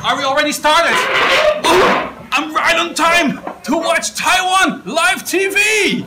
Are we already started? Oh, I'm right on time to watch Taiwan live TV!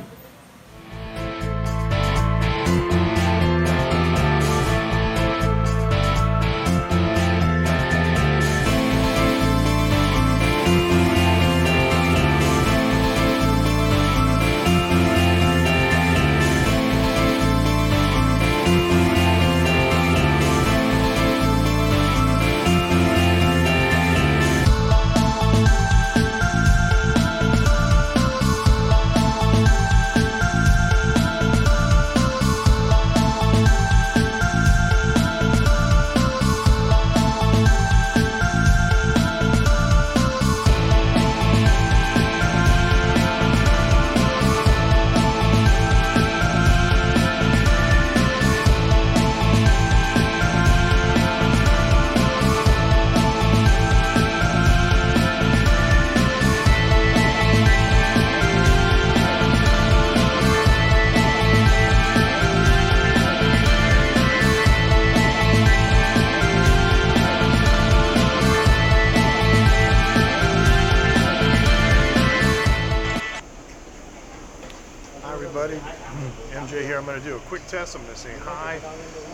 MJ here. I'm going to do a quick test. I'm going to say hi.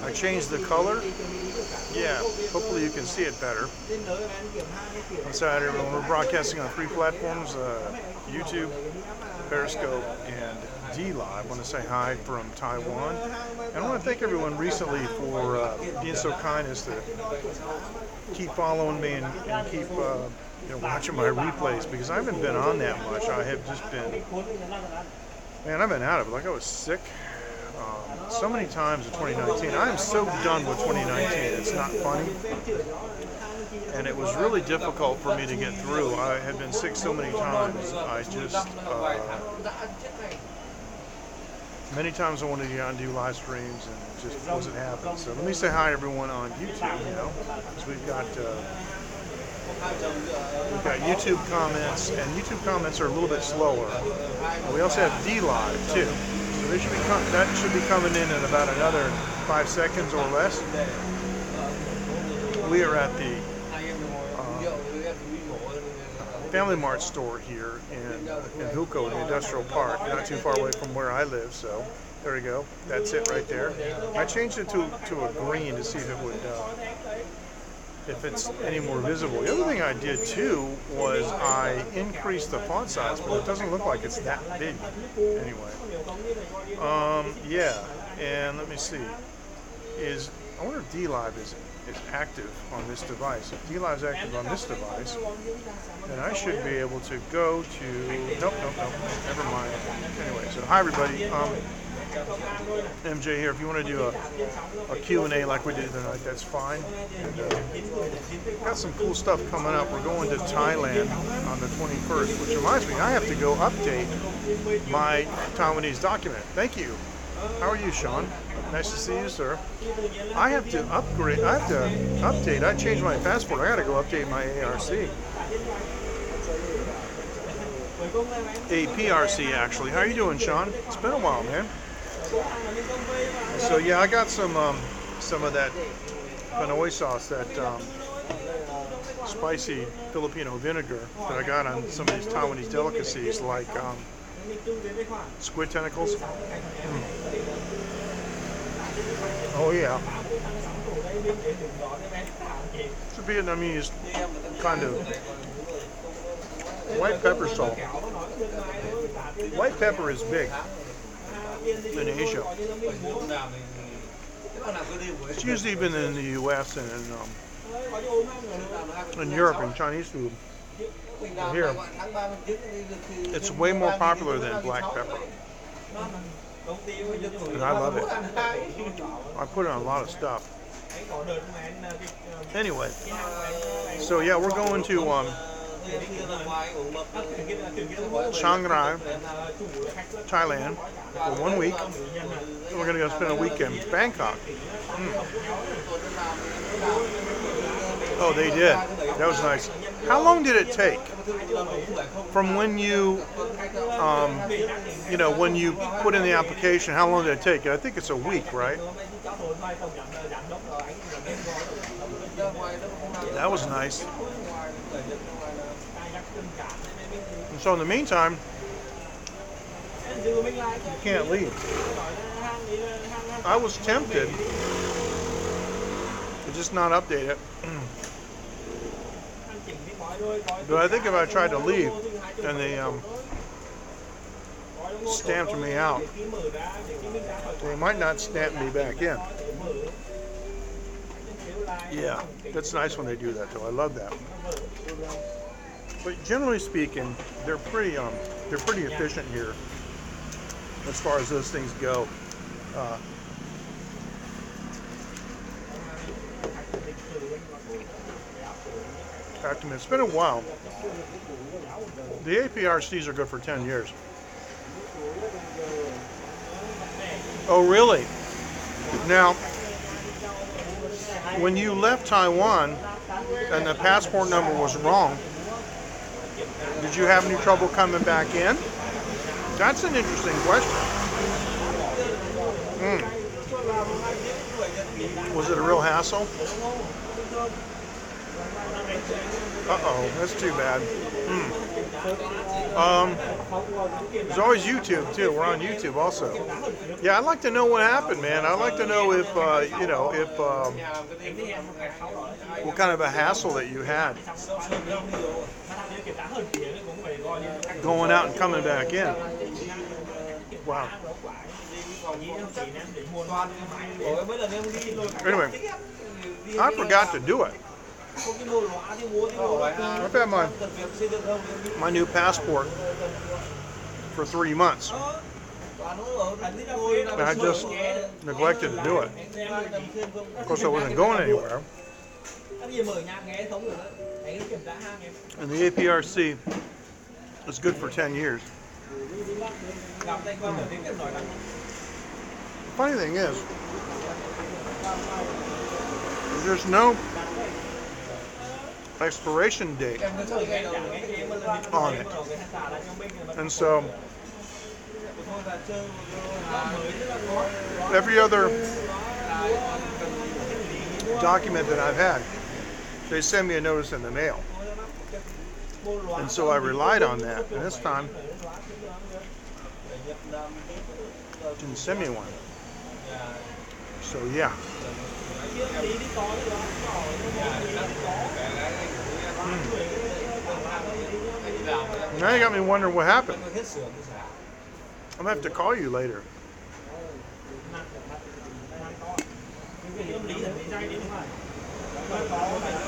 I changed the color. Yeah, hopefully you can see it better. On Saturday, we're broadcasting on 3 platforms, YouTube, Periscope, and D-Live. I want to say hi from Taiwan. And I want to thank everyone recently for being so kind as to keep following me and keep watching my replays, because I haven't been on that much. I have just been... Man, I've been out of it. Like, I was sick so many times in 2019. I am so done with 2019. It's not funny. And it was really difficult for me to get through. I had been sick so many times. I just... many times I wanted to get on and do live streams, and it just wasn't happening. So let me say hi, everyone, on YouTube, because we've got YouTube comments, and YouTube comments are a little bit slower. We also have D-Live too, so they should be that should be coming in about another 5 seconds or less. We are at the Family Mart store here in Huko, in the industrial park, not too far away from where I live. So there we go. That's it right there. I changed it to a green to see if it would. If it's any more visible. The other thing I did too was I increased the font size, but it doesn't look like it's that big anyway. Yeah, and let me see. I wonder if D-Live is active on this device. If D-Live is active on this device, then I should be able to go to... Nope, never mind. Anyway, so hi everybody. MJ here. If you want to do a Q&A like we did tonight, that's fine. And, got some cool stuff coming up. We're going to Thailand on the 21st, which reminds me, I have to go update my Taiwanese document. Thank you. How are you, Sean? Nice to see you, sir. I have to upgrade. I have to update. I changed my passport. I got to go update my ARC. A PRC, actually. How are you doing, Sean? It's been a while, man. So yeah, I got some of that Pinoy sauce, that spicy Filipino vinegar that I got on some of these Taiwanese delicacies, like squid tentacles. Oh yeah, it's a Vietnamese kind of white pepper salt. White pepper is big in Asia. It's usually been in the U.S. and in Europe and Chinese food. Here, it's way more popular than black pepper, and I love it. I put it on a lot of stuff. Anyway, so yeah, we're going to Chiang Rai, Thailand for 1 week. And we're going to go spend a week in Bangkok. Oh, they did. That was nice. How long did it take from when you, when you put in the application? How long did it take? I think it's a week, right? That was nice. And so in the meantime, you can't leave. I was tempted to just not update it. But I think if I tried to leave and they stamped me out, they might not stamp me back in. Yeah, that's nice when they do that though. I love that. But generally speaking, they're pretty efficient here as far as those things go. It's been a while. The APRCs are good for 10 years. Oh, really? Now, when you left Taiwan and the passport number was wrong, did you have any trouble coming back in? That's an interesting question. Was it a real hassle? Uh-oh, that's too bad. There's always YouTube too. We're on YouTube also. Yeah, I'd like to know what happened, man. I'd like to know if what kind of a hassle that you had going out and coming back in. Wow. Anyway, I forgot to do it. I've had my new passport for 3 months. And I just neglected to do it. Of course, I wasn't going anywhere. And the APRC is good for 10 years. The funny thing is, there's no expiration date on it. And so every other document that I've had, they send me a notice in the mail. And so I relied on that. And this time, didn't send me one. So yeah. Now you got me wondering what happened. I'm gonna have to call you later.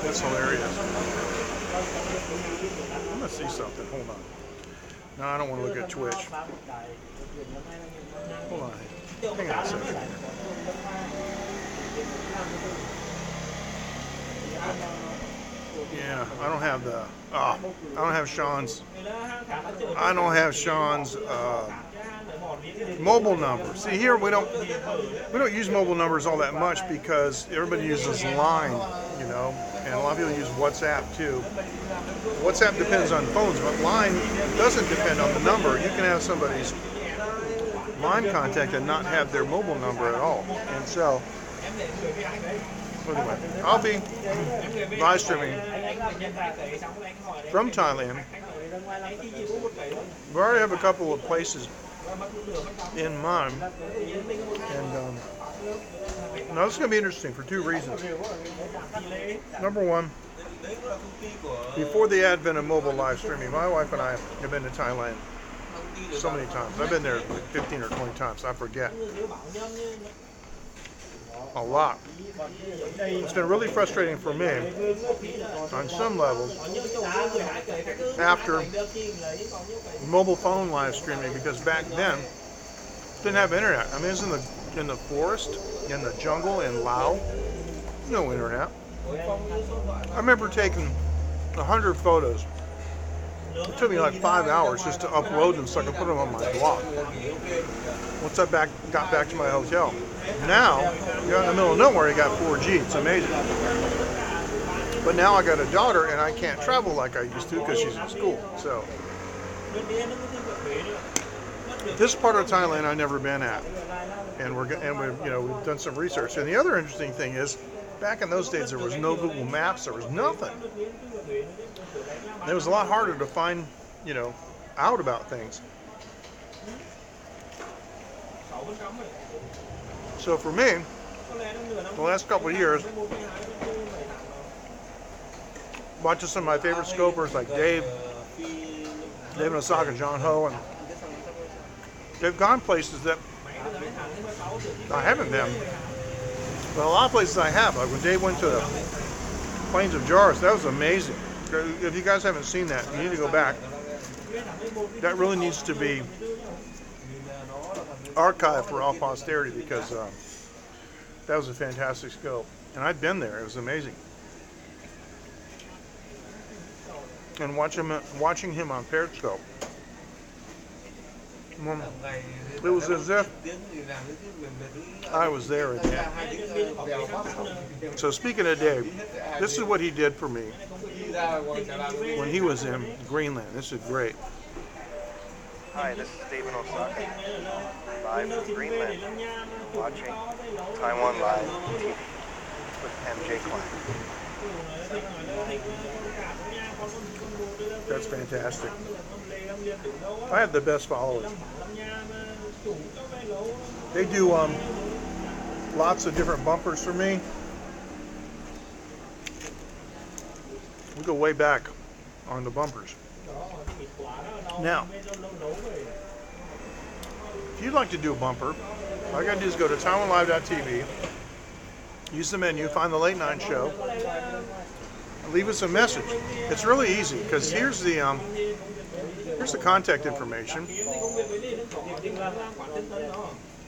That's hilarious. I'm gonna see something. Hold on. No, I don't want to look at Twitch. Hold on. Hang on a second. Yeah, I don't have the. I don't have Sean's. I don't have Sean's mobile number. See, here we don't use mobile numbers all that much because everybody uses Line, you know, and a lot of people use WhatsApp too. WhatsApp depends on phones, but Line doesn't depend on the number. You can have somebody's Line contact and not have their mobile number at all. And so, anyway, I'll be live streaming from Thailand. We already have a couple of places in mind, and now this is going to be interesting for two reasons. Number one, before the advent of mobile live streaming, my wife and I have been to Thailand so many times. I've been there like 15 or 20 times. I forget. A lot. It's been really frustrating for me on some levels after mobile phone live streaming, because back then didn't have internet. I mean, it's in the forest, in the jungle, in Laos. No internet. I remember taking 100 photos. It took me like 5 hours just to upload them so I could put them on my blog. Once I got back to my hotel. Now, you're in the middle of nowhere, you got 4G. It's amazing. But now I got a daughter and I can't travel like I used to because she's in school. So, this part of Thailand I've never been at. and we've done some research. And the other interesting thing is, back in those days, there was no Google Maps. There was nothing. It was a lot harder to find, out about things. So for me, the last couple of years, watching some of my favorite scopers like Dave in Osaka, John Ho, and they've gone places that I haven't been. But a lot of places I have. Like when Dave went to the Plains of Jars, that was amazing. If you guys haven't seen that, you need to go back. That really needs to be archived for all posterity because that was a fantastic scope. And I'd been there. It was amazing. And watching him on Periscope, it was as if I was there again. So speaking of Dave, this is what he did for me when he was in Greenland. This is great. Hi, this is Dave in Osaka, live from Greenland, watching Taiwan Live TV with MJ Klein. That's fantastic. I have the best followers. They do lots of different bumpers for me. We go way back on the bumpers. Now, if you'd like to do a bumper, all you gotta do is go to TaiwanLive.tv, use the menu, find the late night show, and leave us a message. It's really easy because here's the contact information.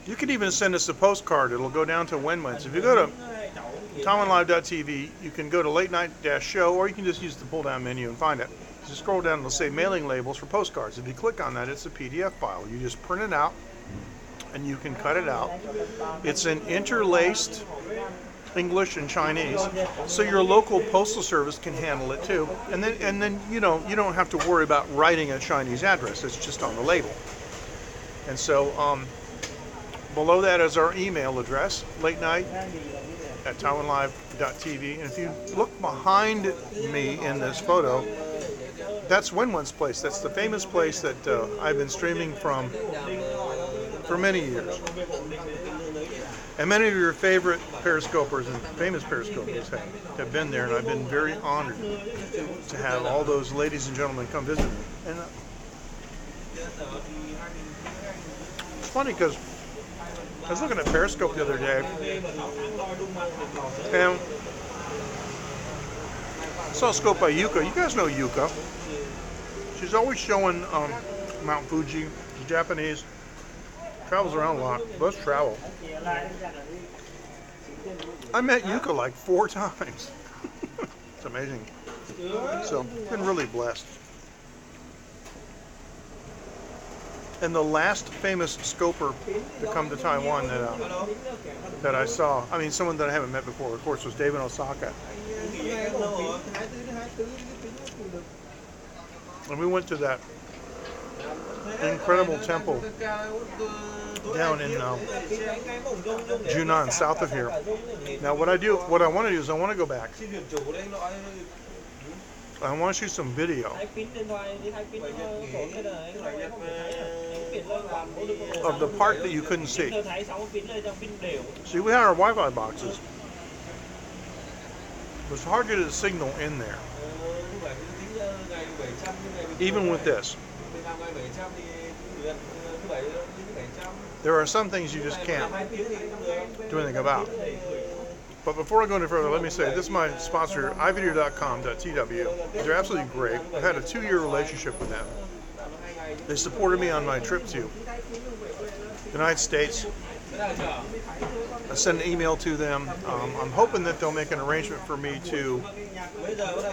You can even send us a postcard. It'll go down to Wenwen's. If you go to TaiwanLive.tv, you can go to late night show, or you can just use the pull down menu and find it. Just scroll down, it'll say mailing labels for postcards. If you click on that, it's a PDF file. You just print it out and you can cut it out. It's an interlaced English and Chinese, so your local postal service can handle it too. And then you don't have to worry about writing a Chinese address. It's just on the label. And so below that is our email address, late night at TaiwanLive.tv. And if you look behind me in this photo, that's Wenwen's place. That's the famous place that I've been streaming from for many years. And many of your favorite periscopers and famous periscopers have been there, and I've been very honored to have all those ladies and gentlemen come visit me. And it's funny because I was looking at Periscope the other day, and I saw a scope by Yuka. You guys know Yuka. She's always showing Mount Fuji. She's Japanese. Travels around a lot. Loves travel. I met Yuka like 4 times. It's amazing. So, been really blessed. And the last famous scoper to come to Taiwan that I saw, I mean, someone that I haven't met before, of course, was Dave in Osaka. And we went to that incredible temple down in Junan, south of here. Now, what I want to do is I want to go back. I want to shoot some video of the part that you couldn't see. See, we had our Wi-Fi boxes. It was hard to get a signal in there, even with this. There are some things you just can't do anything about. But before I go any further, let me say, this is my sponsor, ivideo.com.tw. They're absolutely great. I've had a 2-year relationship with them. They supported me on my trip to the United States. I sent an email to them. I'm hoping that they'll make an arrangement for me to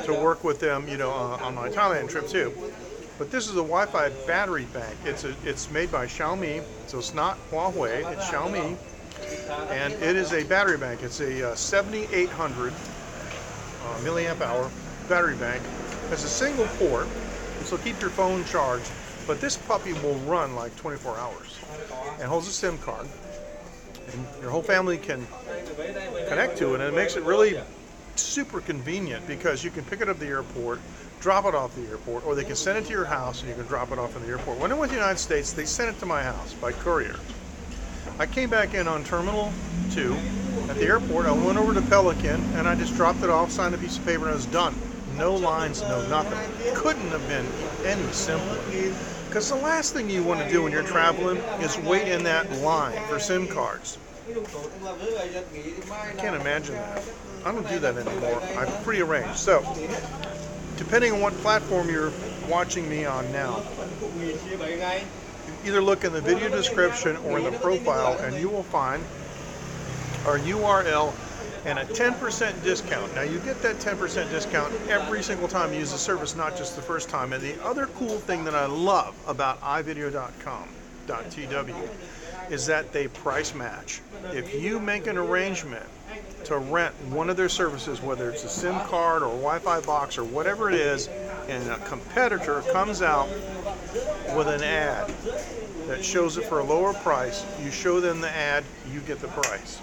work with them, on my Thailand trip too. But this is a Wi-Fi battery bank. It's made by Xiaomi, so it's not Huawei. It's Xiaomi, and it is a battery bank. It's a 7800 milliamp hour battery bank. It's a single port, so keep your phone charged. But this puppy will run like 24 hours, and holds a SIM card. and your whole family can connect to it, and it makes it really super convenient because you can pick it up at the airport, drop it off at the airport, or they can send it to your house and you can drop it off in the airport. When I went to the United States, they sent it to my house by courier. I came back in on Terminal 2 at the airport. I went over to Pelican and I just dropped it off, signed a piece of paper, and I was done. No lines, no nothing. Couldn't have been any simpler. Because the last thing you want to do when you're traveling is wait in that line for SIM cards. I can't imagine that. I don't do that anymore. I prearrange. So, depending on what platform you're watching me on now, either look in the video description or in the profile and you will find our URL and a 10% discount. Now you get that 10% discount every single time you use the service, not just the first time. And the other cool thing that I love about iVideo.com.tw is that they price match. If you make an arrangement to rent one of their services, whether it's a SIM card or a Wi-Fi box or whatever it is, and a competitor comes out with an ad that shows it for a lower price, you show them the ad, you get the price.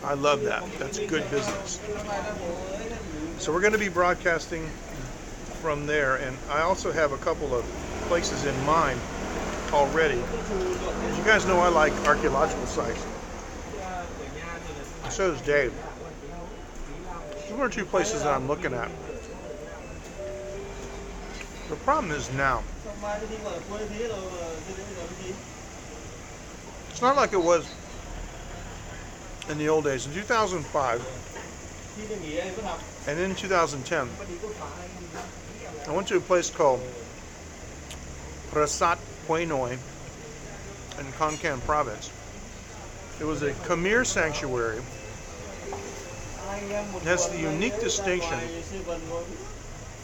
I love that. That's good business. So we're going to be broadcasting from there, and I also have a couple of places in mind already. As you guys know, I like archaeological sites. So does Dave. There's one or two places that I'm looking at. The problem is now, it's not like it was in the old days. In 2005 and in 2010, I went to a place called Prasat Puenoi in Konkan province. It was a Khmer sanctuary. It has the unique distinction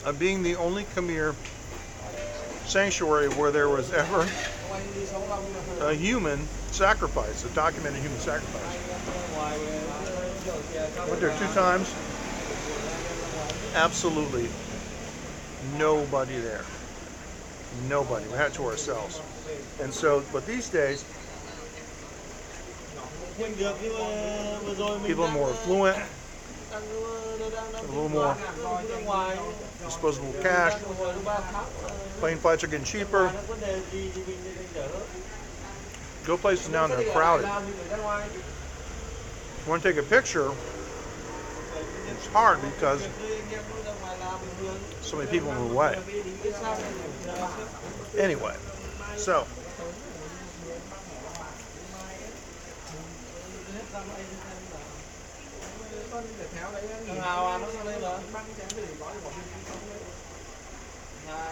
of being the only Khmer sanctuary where there was ever a human sacrifice, a documented human sacrifice. Went there 2 times. Absolutely nobody there. Nobody. We had it to ourselves. And so, but these days, people are more affluent, a little more disposable cash, plane flights are getting cheaper. Go places now and they're crowded. If you want to take a picture, it's hard because so many people move away. Anyway, so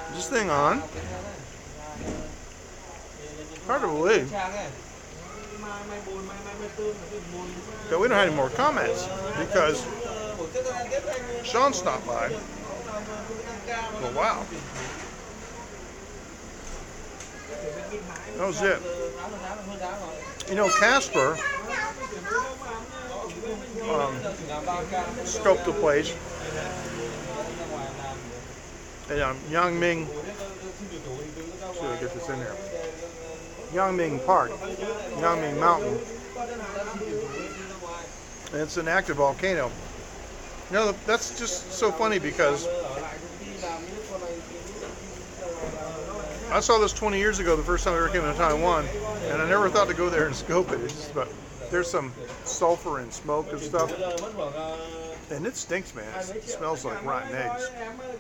is this thing on? Hard to believe that we don't have any more comments because Sean stopped by. Well, wow. That was it. You know, Casper scoped the place. And Yangming, see if I get this in there. Yangming Park, Yangming Mountain. And it's an active volcano. You know, that's just so funny because I saw this 20 years ago, the first time I ever came to Taiwan, and I never thought to go there and scope it. It's just, but there's some sulfur and smoke and stuff. And it stinks, man. It smells like rotten eggs.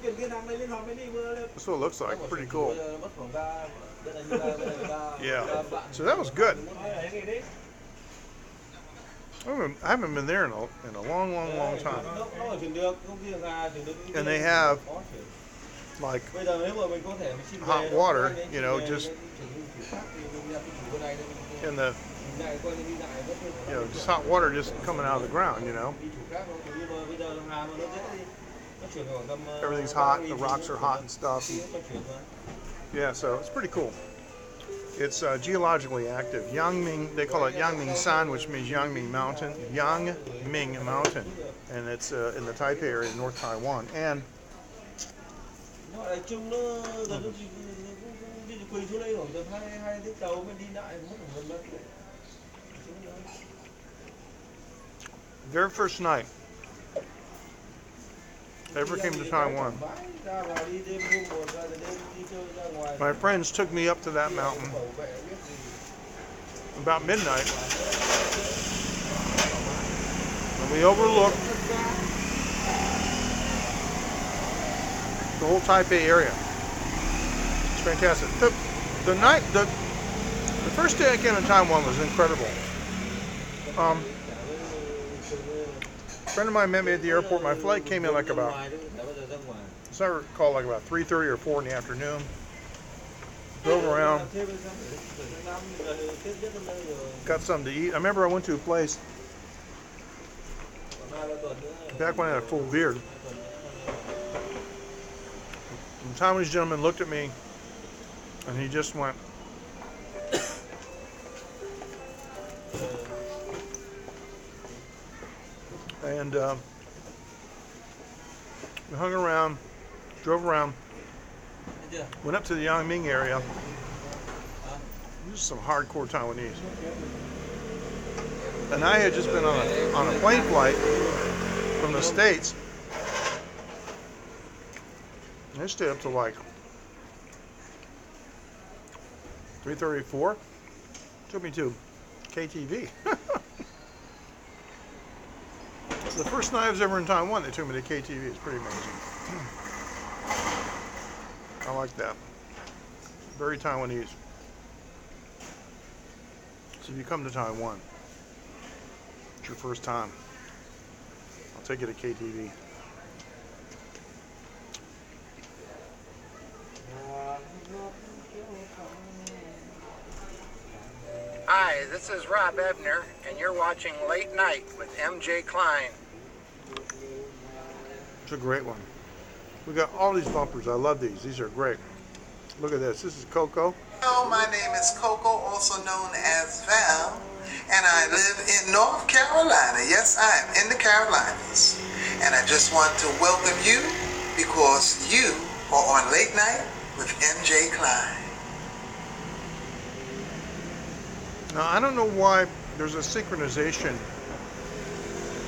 That's what it looks like. Pretty cool. Yeah. So that was good. I haven't been there in a long time. And they have like hot water, you know, just in the, you know, just hot water just coming out of the ground, you know. Everything's hot, the rocks are hot and stuff. Yeah, so it's pretty cool. It's geologically active. Yangming, they call it Yangming San, which means Yangming Mountain. Yangming Mountain. And it's in the Taipei area, North Very first night I ever came to Taiwan, my friends took me up to that mountain about midnight, and we overlooked the whole Taipei area. It's fantastic. The first day I came to Taiwan was incredible. A friend of mine met me at the airport. My flight came in like about, as I recall, like about 3:30 or 4 in the afternoon. Drove around, got something to eat. I remember I went to a place back when I had a full beard. The Taiwanese gentleman looked at me and he just went, and we hung around, drove around, went up to the Yangming area. This is some hardcore Taiwanese. And I had just been on a plane flight from the States. And I stayed up to like 3:34. Took me to KTV. The first night I was ever in Taiwan, they took me to KTV. It's pretty amazing. I like that. Very Taiwanese. So if you come to Taiwan, it's your first time, I'll take you to KTV. Hi, this is Rob Ebner, and you're watching Late Night with MJ Klein. It's a great one. We got all these bumpers. I love these. These are great. Look at this. This is Coco. Hello, my name is Coco, also known as Val, and I live in North Carolina. Yes, I am in the Carolinas. And I just want to welcome you because you are on Late Night with MJ Klein. Now, I don't know why there's a synchronization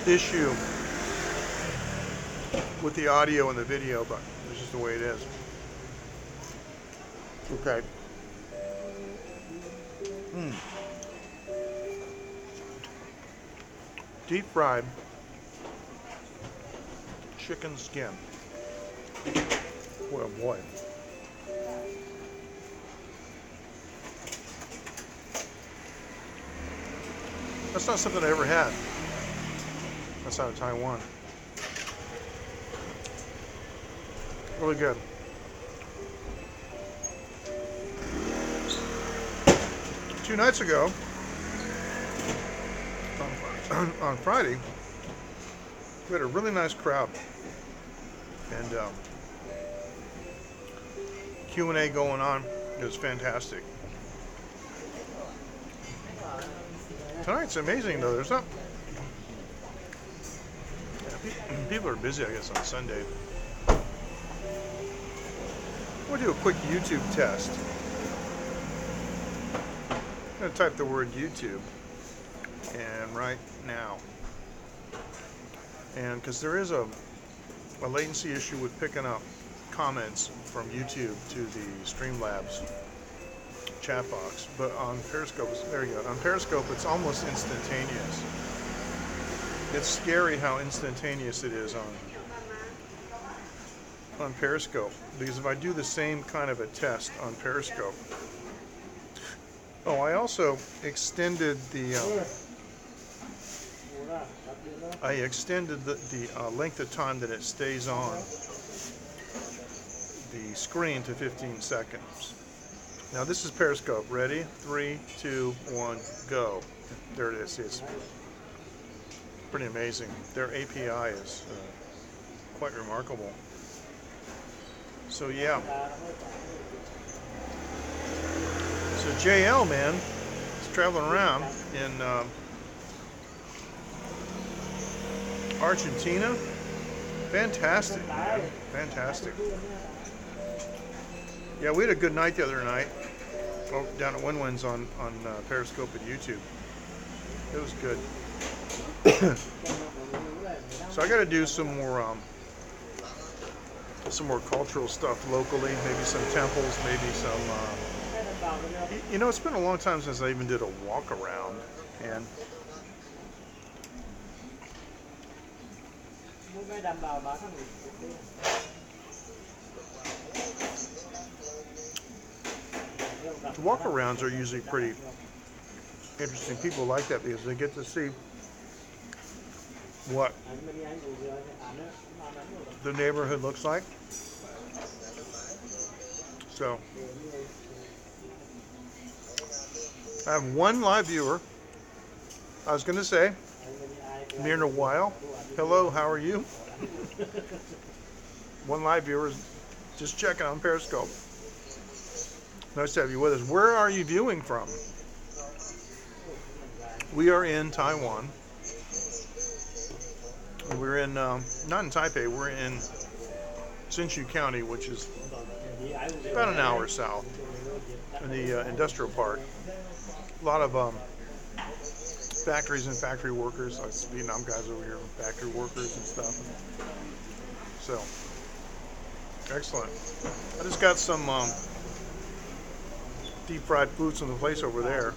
issue with the audio and the video, but it's just the way it is. Okay. Deep fried chicken skin. Boy, oh boy. That's not something I ever had. That's out of Taiwan. Really good. Two nights ago, on Friday, we had a really nice crowd. And Q&A going on. It was fantastic. Tonight's amazing though. There's not. Yeah, people are busy, I guess, on Sunday. We'll do a quick YouTube test. I'm going to type the word YouTube, and right now, and because there is a latency issue with picking up comments from YouTube to the Streamlabs chat box, but on Periscope, there you go. On Periscope, it's almost instantaneous. It's scary how instantaneous it is on Periscope, because if I do the same kind of a test on Periscope, I also extended the length of time that it stays on the screen to 15 seconds. Now this is Periscope. Ready? 3, 2, 1, go. There it is. It's pretty amazing. Their API is quite remarkable. So yeah. So JL, man, is traveling around in Argentina. Fantastic, man. Fantastic. Yeah, we had a good night the other night. down at Win-Win's on Periscope and YouTube. It was good. So I got to do some more cultural stuff locally. Maybe some temples. Maybe some. You know, it's been a long time since I even did a walk around, and the walk-arounds are usually pretty interesting. People like that because they get to see what the neighborhood looks like. So I have one live viewer. I was going to say, near in a while. Hello, how are you? One live viewer is just checking on Periscope. Nice to have you with us. Where are you viewing from? We are in Taiwan. We're in, not in Taipei, we're in Hsinchu County, which is about an hour south in the industrial park. A lot of factories and factory workers, like Vietnam guys over here, factory workers and stuff. So, excellent. I just got some deep fried foods from the place over there.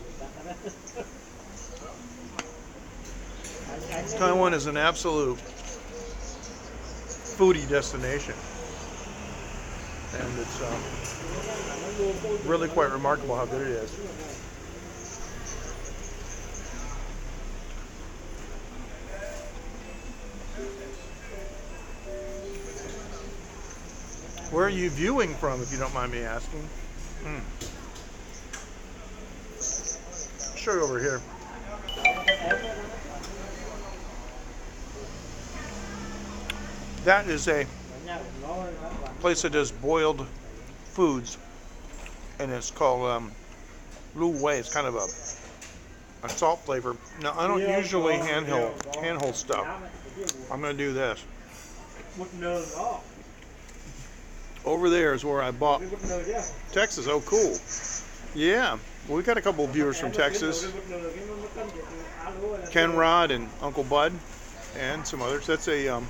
Taiwan is an absolute foodie destination, and it's really quite remarkable how good it is. Where are you viewing from, if you don't mind me asking? I'll show you over here. That is a place that does boiled foods, and it's called Lu Wei. It's kind of a salt flavor. Now, I don't usually handhold stuff. I'm going to do this. Over there is where I bought Texas. Oh, cool. Yeah. Well, we got a couple of viewers from Texas. Ken Rod and Uncle Bud and some others. That's a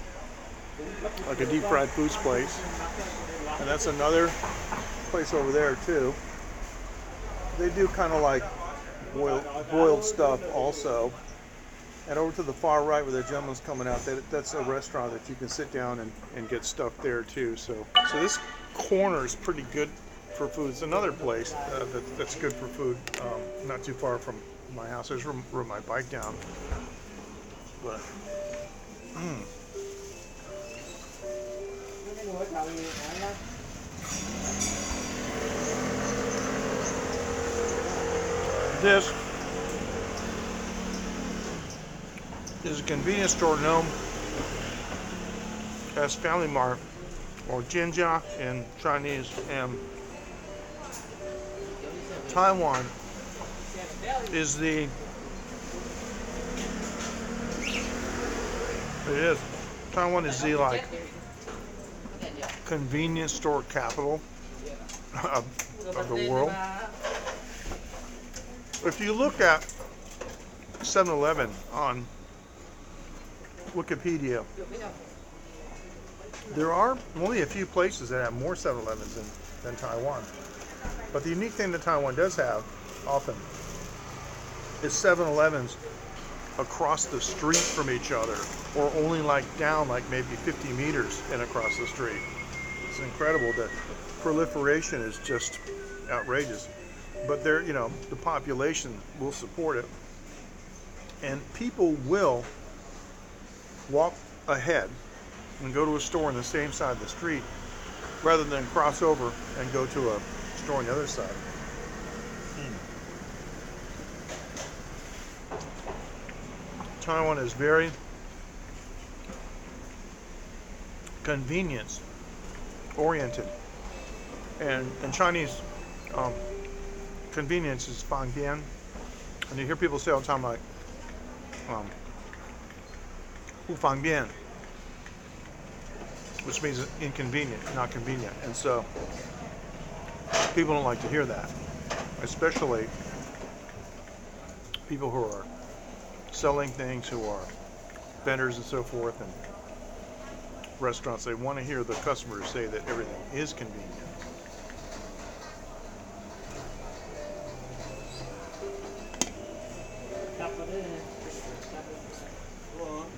like a deep fried foods place. And that's another place over there too. They do kind of like boiled stuff also. And over to the far right where the gentleman's coming out, that's a restaurant that you can sit down and get stuff there too. So this corner is pretty good for food. It's another place that's good for food, not too far from my house. I just rode my bike down. But, This is a convenience store known as Family Mart, or Jinjia in Chinese, and Taiwan is Taiwan is the like convenience store capital of the world. If you look at 7-Eleven on Wikipedia, there are only a few places that have more 7-Elevens than Taiwan. But the unique thing that Taiwan does have often is 7-Elevens across the street from each other, or only like down like maybe 50 meters and across the street. It's incredible. The proliferation is just outrageous. But there, you know, the population will support it, and people will walk ahead and go to a store on the same side of the street rather than cross over and go to a store on the other side. Taiwan is very convenience oriented, and in Chinese convenience is fangbian, and you hear people say all the time like hu fangbian, which means inconvenient, not convenient. And so people don't like to hear that. especially people who are selling things, who are vendors and so forth, and restaurants, they want to hear the customers say that everything is convenient.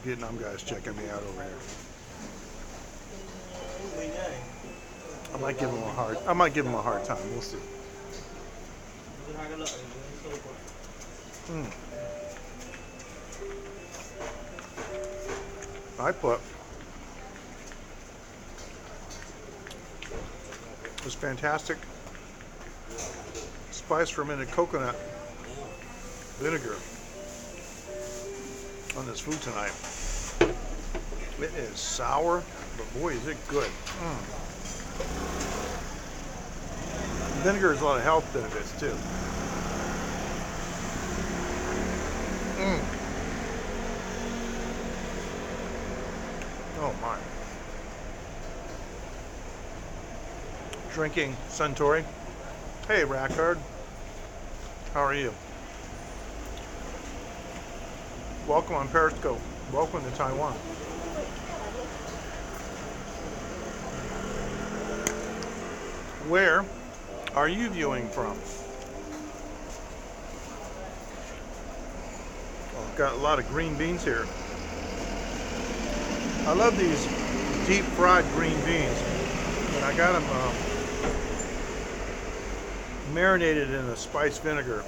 Vietnam guy's checking me out over here. I might give him a hard time. We'll see. I put this fantastic spice fermented coconut vinegar on this food tonight. It is sour, but boy, is it good. Vinegar has a lot of health benefits too. Oh my. Drinking Suntory. Hey Rackard, how are you? Welcome on Periscope. Welcome to Taiwan. Where are you viewing from? Well, I've got a lot of green beans here. I love these deep fried green beans, and I got them marinated in a spiced vinegar.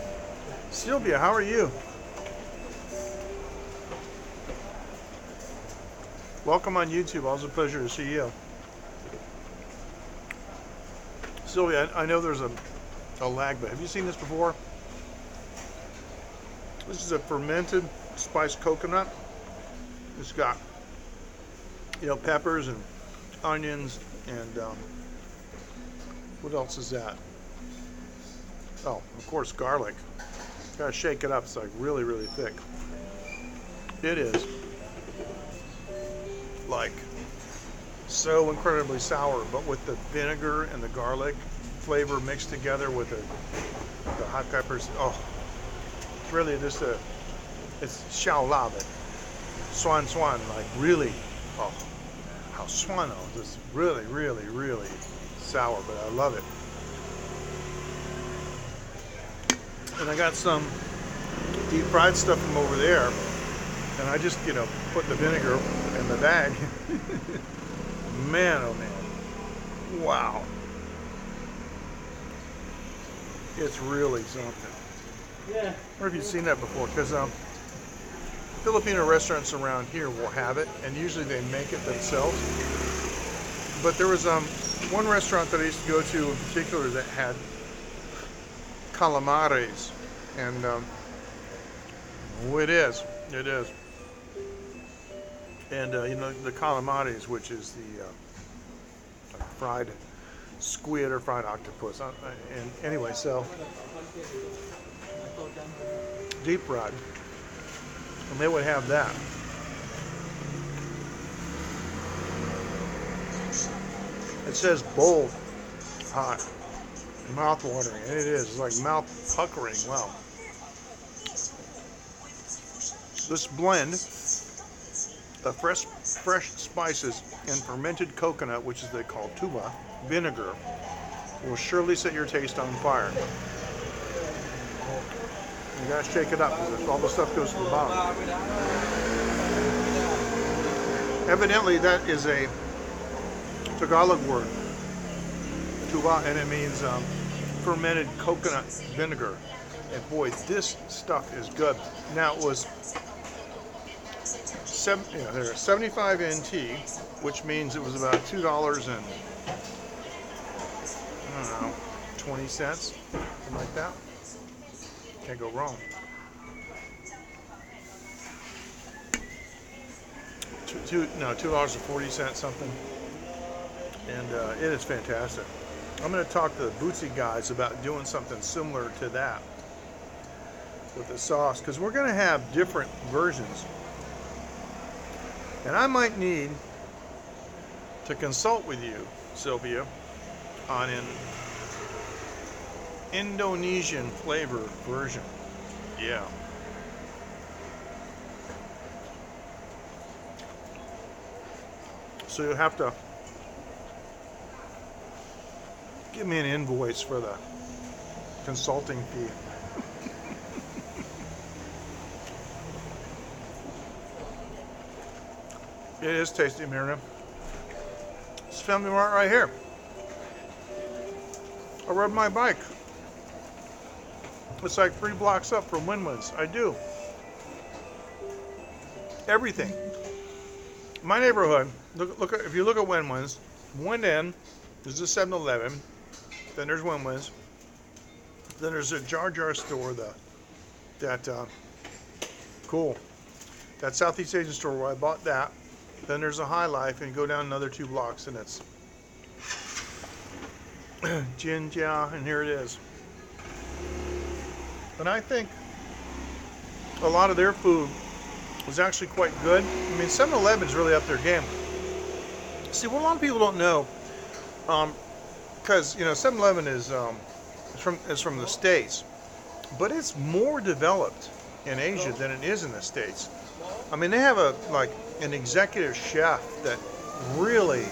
Sylvia, how are you? Welcome on YouTube. Always a pleasure to see you. Sylvia, I know there's a lag, but have you seen this before? This is a fermented spiced coconut. It's got, peppers and onions and what else is that? Oh, of course, garlic. Gotta shake it up. It's like really, really thick. It is like so incredibly sour, but with the vinegar and the garlic flavor mixed together with the hot peppers, oh, it's really just it's xiao la, but swan, like really, oh, how swano, just really, really, really sour, but I love it. And I got some deep fried stuff from over there, and I just, put the vinegar in the bag. Man, oh man. Wow. It's really something. Yeah. I wonder if you've seen that before, because Filipino restaurants around here will have it, and usually they make it themselves. But there was one restaurant that I used to go to in particular that had calamares, and it is. And the calamares, which is the fried squid or fried octopus. And anyway, so deep fried, and they would have that. It says bold, hot, mouth-watering, and it is. It's like mouth-puckering. Wow. This blend of fresh spices and fermented coconut, which is they call tuba, vinegar, will surely set your taste on fire. You gotta shake it up because all the stuff goes to the bottom. Evidently, that is a Tagalog word, tuba, and it means fermented coconut vinegar. And boy, this stuff is good. Now it was 75 NT, which means it was about $2 and I don't know, 20 cents, something like that. Can't go wrong. $2.40 something, and it is fantastic. I'm going to talk to the Bootsy guys about doing something similar to that with the sauce, because we're going to have different versions. And I might need to consult with you, Sylvia, on Indonesian flavor version. Yeah. So you'll have to give me an invoice for the consulting fee. It is tasty, Miriam. It's Family Mart right here. I rode my bike. It's like 3 blocks up from Win-Win's. I do. Everything. My neighborhood, look if you look at Win-Win's, one end is the 7-Eleven, then there's Win-Win's, then there's a Jar Jar store, cool. That Southeast Asian store where I bought that. Then there's a High Life, and you go down another 2 blocks, and it's Jinjia, and here it is. And I think a lot of their food was actually quite good. I mean, 7-Eleven's really up their game. See, what a lot of people don't know, because 7-Eleven is from the States, but it's more developed in Asia than it is in the States. I mean, they have an executive chef that really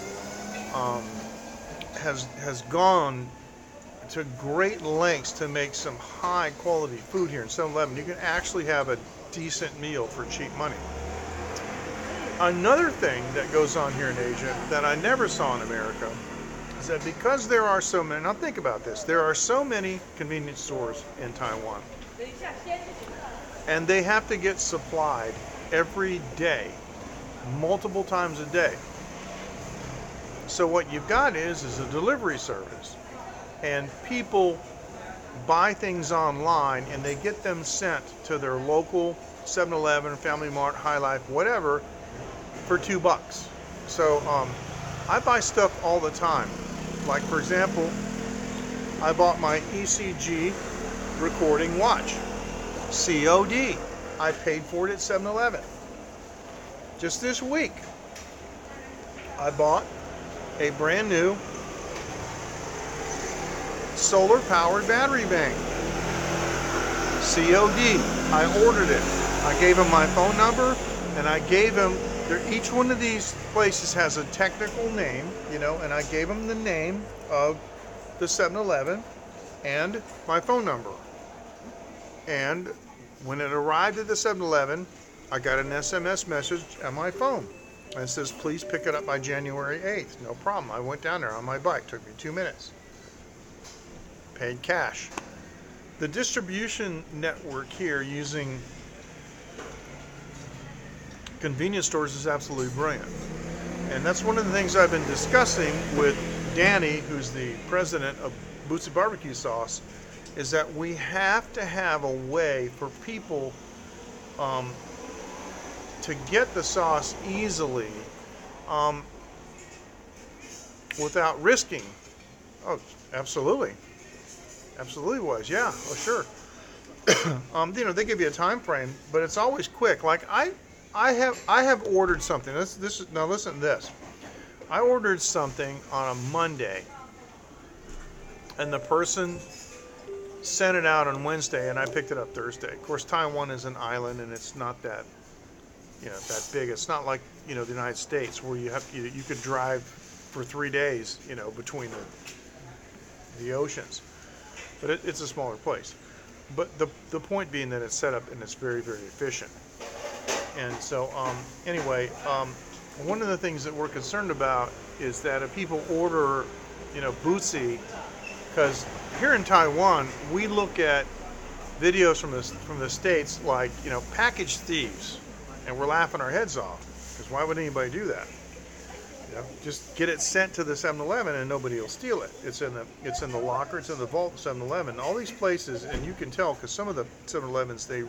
has gone to great lengths to make some high quality food here in 7-Eleven. You can actually have a decent meal for cheap money. Another thing that goes on here in Asia that I never saw in America is that because there are so many, now think about this, there are so many convenience stores in Taiwan, and they have to get supplied every day, multiple times a day. So what you've got is a delivery service, and people buy things online and they get them sent to their local 7-Eleven, Family Mart, High Life, whatever, for $2. So I buy stuff all the time. Like, for example, I bought my ECG recording watch, COD. I paid for it at 7-Eleven. Just this week, I bought a brand new solar powered battery bank. COD. I ordered it. I gave him my phone number, and I gave him, each one of these places has a technical name, and I gave him the name of the 7-Eleven and my phone number. And when it arrived at the 7-Eleven, I got an SMS message on my phone. And it says, please pick it up by January 8th. No problem. I went down there on my bike. Took me 2 minutes. Paid cash. The distribution network here using convenience stores is absolutely brilliant. And that's one of the things I've been discussing with Danny, who's the president of Bootsy Barbecue Sauce, is that we have to have a way for people to get the sauce easily without risking. Oh, absolutely. Absolutely was, yeah, oh sure. They give you a time frame, but it's always quick. Like I have ordered something. Now listen to this. I ordered something on a Monday, and the person sent it out on Wednesday, and I picked it up Thursday. Of course, Taiwan is an island, and it's not that that big. It's not like the United States where you could drive for 3 days between the oceans. But it's a smaller place. But the point being that it's set up and it's very, very efficient. And so anyway, one of the things that we're concerned about is that if people order Bootsy, because here in Taiwan we look at videos from the States like package thieves, and we're laughing our heads off, because why would anybody do that? Just get it sent to the 7-Eleven and nobody will steal it. It's in the locker, it's in the vault of 7-Eleven. All these places, and you can tell because some of the 7-Elevens they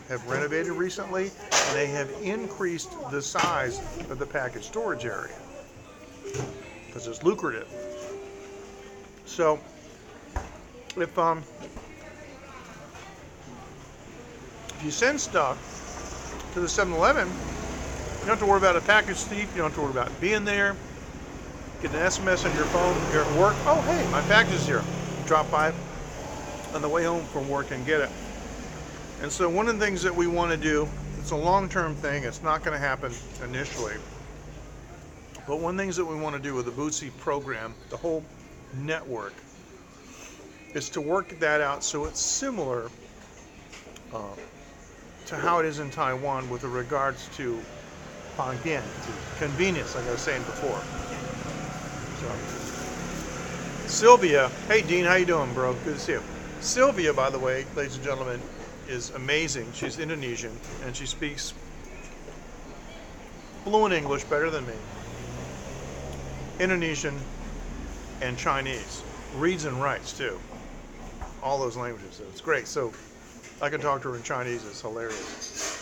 have renovated recently, and they have increased the size of the package storage area because it's lucrative. So if you send stuff to the 7-Eleven, you don't have to worry about a package thief. You don't have to worry about being there. Get an SMS on your phone. You're at work. Oh, hey, my package is here. Drop by, on the way home from work and get it. And so one of the things that we want to do, it's a long-term thing, it's not going to happen initially, but one of the things that we want to do with the Bootsy program, the whole network, is to work that out so it's similar to how it is in Taiwan with regards to Pangdian, to convenience, like I was saying before. So, Sylvia, hey Dean, how you doing, bro? Good to see you. Sylvia, by the way, ladies and gentlemen, is amazing. She's Indonesian, and she speaks fluent English, better than me, Indonesian, and Chinese. Reads and writes, too. All those languages, so it's great. So I can talk to her in Chinese, it's hilarious.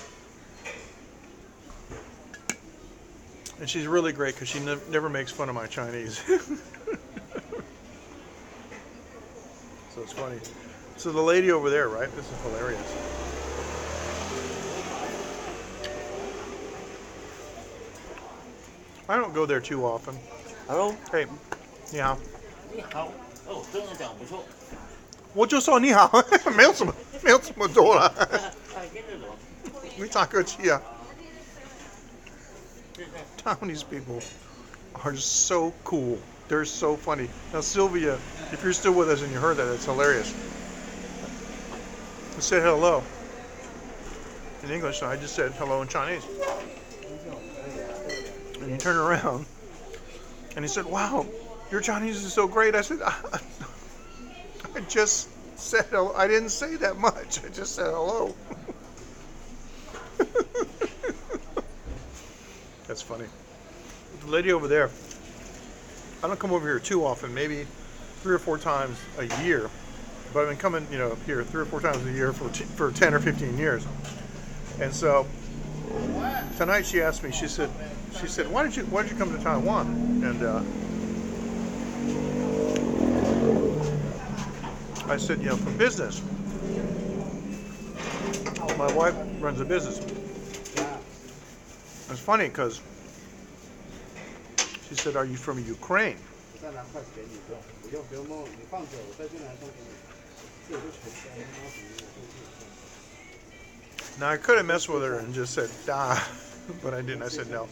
And she's really great because she never makes fun of my Chinese. So it's funny. So the lady over there, right? This is hilarious. I don't go there too often. Hello. Hey, 你好。你好。哦，真的讲不错。我就说你好，没有什么多了。没咋客气啊。Taiwanese people are so cool. They're so funny. Now, Sylvia, if you're still with us and you heard that, it's hilarious. I said hello in English, and I just said hello in Chinese. And he turned around, and he said, wow, your Chinese is so great. I said, I just said hello. I didn't say that much. I just said hello. That's funny. The lady over there, I don't come over here too often, maybe 3 or 4 times a year, but I've been coming, here 3 or 4 times a year for 10 or 15 years. And so tonight she asked me, she said, why did you come to Taiwan? And I said, for business. My wife runs a business. It's funny because she said, are you from Ukraine? Now I could have messed with her and just said, but I didn't. I said no.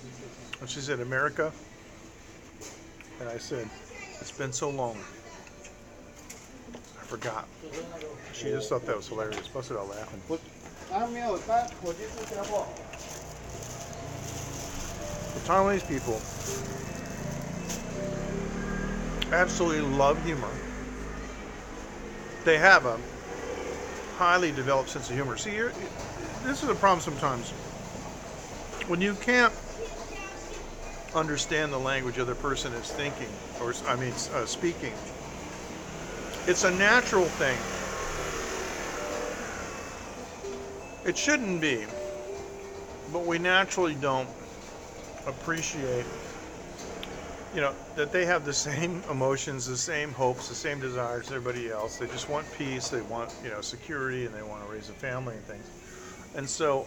And she said, America? And I said, it's been so long. I forgot. She just thought that was hilarious. Busted out laughing. The Taiwanese people absolutely love humor. They have a highly developed sense of humor. See, this is a problem sometimes. When you can't understand the language the other person is thinking, or speaking, it's a natural thing. It shouldn't be, but we naturally don't appreciate, that they have the same emotions, the same hopes, the same desires as everybody else. They just want peace, they want, security, and they want to raise a family and things. And so,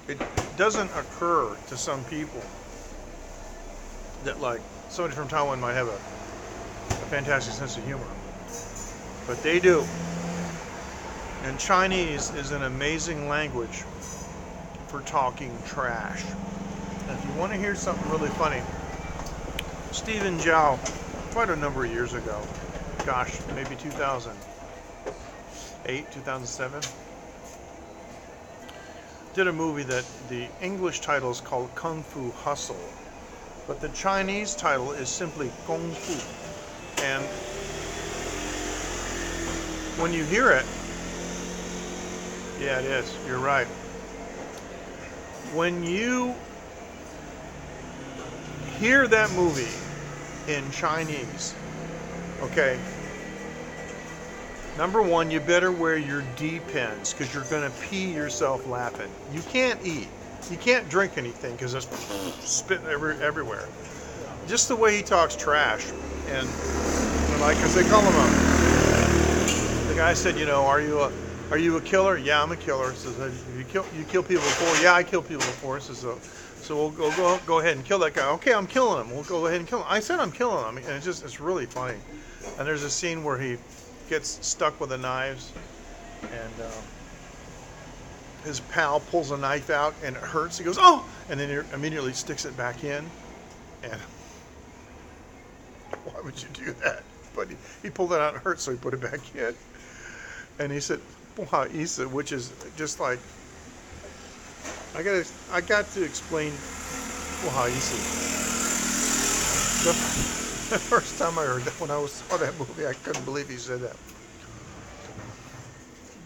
it doesn't occur to some people that, like, somebody from Taiwan might have a fantastic sense of humor, but they do. And Chinese is an amazing language for talking trash. And if you want to hear something really funny, Stephen Zhao, quite a number of years ago, gosh, maybe 2008, 2007, did a movie that the English title is called Kung Fu Hustle, but the Chinese title is simply Kung Fu. And when you hear it, yeah, it is, you're right. When you hear that movie in Chinese, okay, number one, you better wear your D-pins because you're going to pee yourself laughing. You can't eat. You can't drink anything because there's spit everywhere. Just the way he talks trash. And because they call him the guy said, are you a killer? Yeah, I'm a killer. Says, you kill people before? Yeah, I kill people before. Says, so we'll go ahead and kill that guy. Okay, I'm killing him. We'll go ahead and kill him. I said I'm killing him. And it's really funny. And there's a scene where he gets stuck with the knives, and his pal pulls a knife out and it hurts. He goes, "Oh!" and then he immediately sticks it back in. And why would you do that? But he pulled it out and it hurt, so he put it back in. And he said, "Buha Isa," which is just like, I got to explain Buha Isa. The first time I heard that, when I saw that movie, I couldn't believe he said that.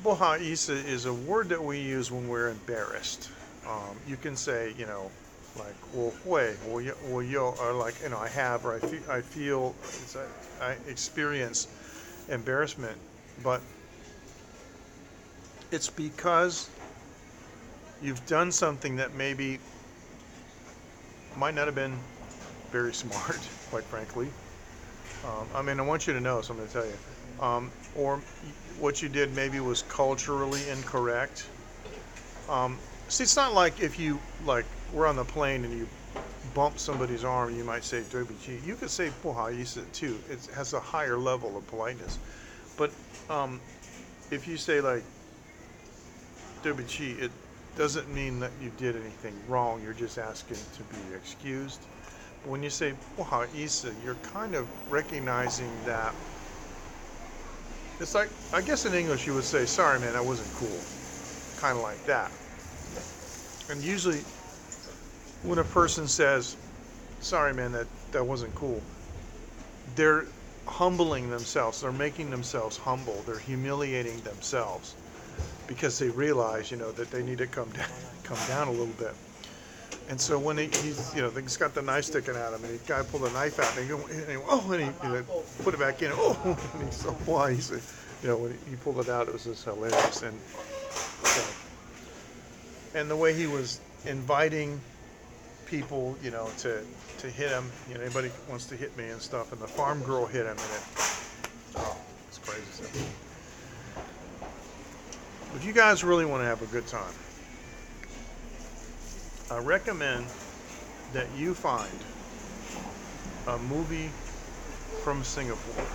Buha Isa is a word that we use when we're embarrassed. You can say, you know, like, 我会, 我有, or like, you know, I have, or I feel, I experience embarrassment, but it's because you've done something that maybe might not have been very smart, quite frankly. I mean, I want you to know, so I'm going to tell you. Or what you did maybe was culturally incorrect. See, it's not like if you, like, we're on the plane and you bump somebody's arm, you might say, "Dobichi." You could say "Buha Isa" too. It has a higher level of politeness. But if you say, like, "Dobichi," it doesn't mean that you did anything wrong. You're just asking to be excused. But when you say "Buha Isa," you're kind of recognizing that. It's like, I guess in English you would say, "Sorry, man, that wasn't cool." Kind of like that. And usually when a person says, "Sorry, man, that wasn't cool," they're humbling themselves. They're making themselves humble. They're humiliating themselves because they realize, you know, that they need to come down a little bit. And so when he's, you know, he's got the knife sticking at him, and the guy pulled the knife out, and he put it back in. Oh, and he's so why? He said, you know, when he pulled it out, it was just hilarious. And the way he was inviting people, you know, to hit him. You know, anybody wants to hit me and stuff. And the farm girl hit him, and it's crazy stuff. If you guys really want to have a good time, I recommend that you find a movie from Singapore.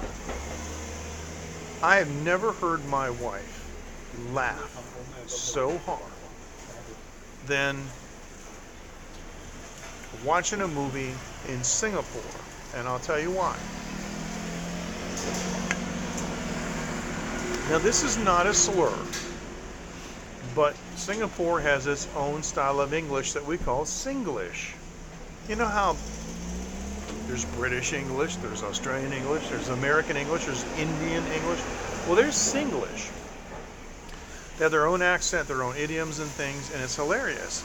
I have never heard my wife laugh so hard than watching a movie in Singapore, and I'll tell you why. Now, this is not a slur, but Singapore has its own style of English that we call Singlish. You know how there's British English, there's Australian English, there's American English, there's Indian English. Well, there's Singlish. They have their own accent, their own idioms and things, and it's hilarious.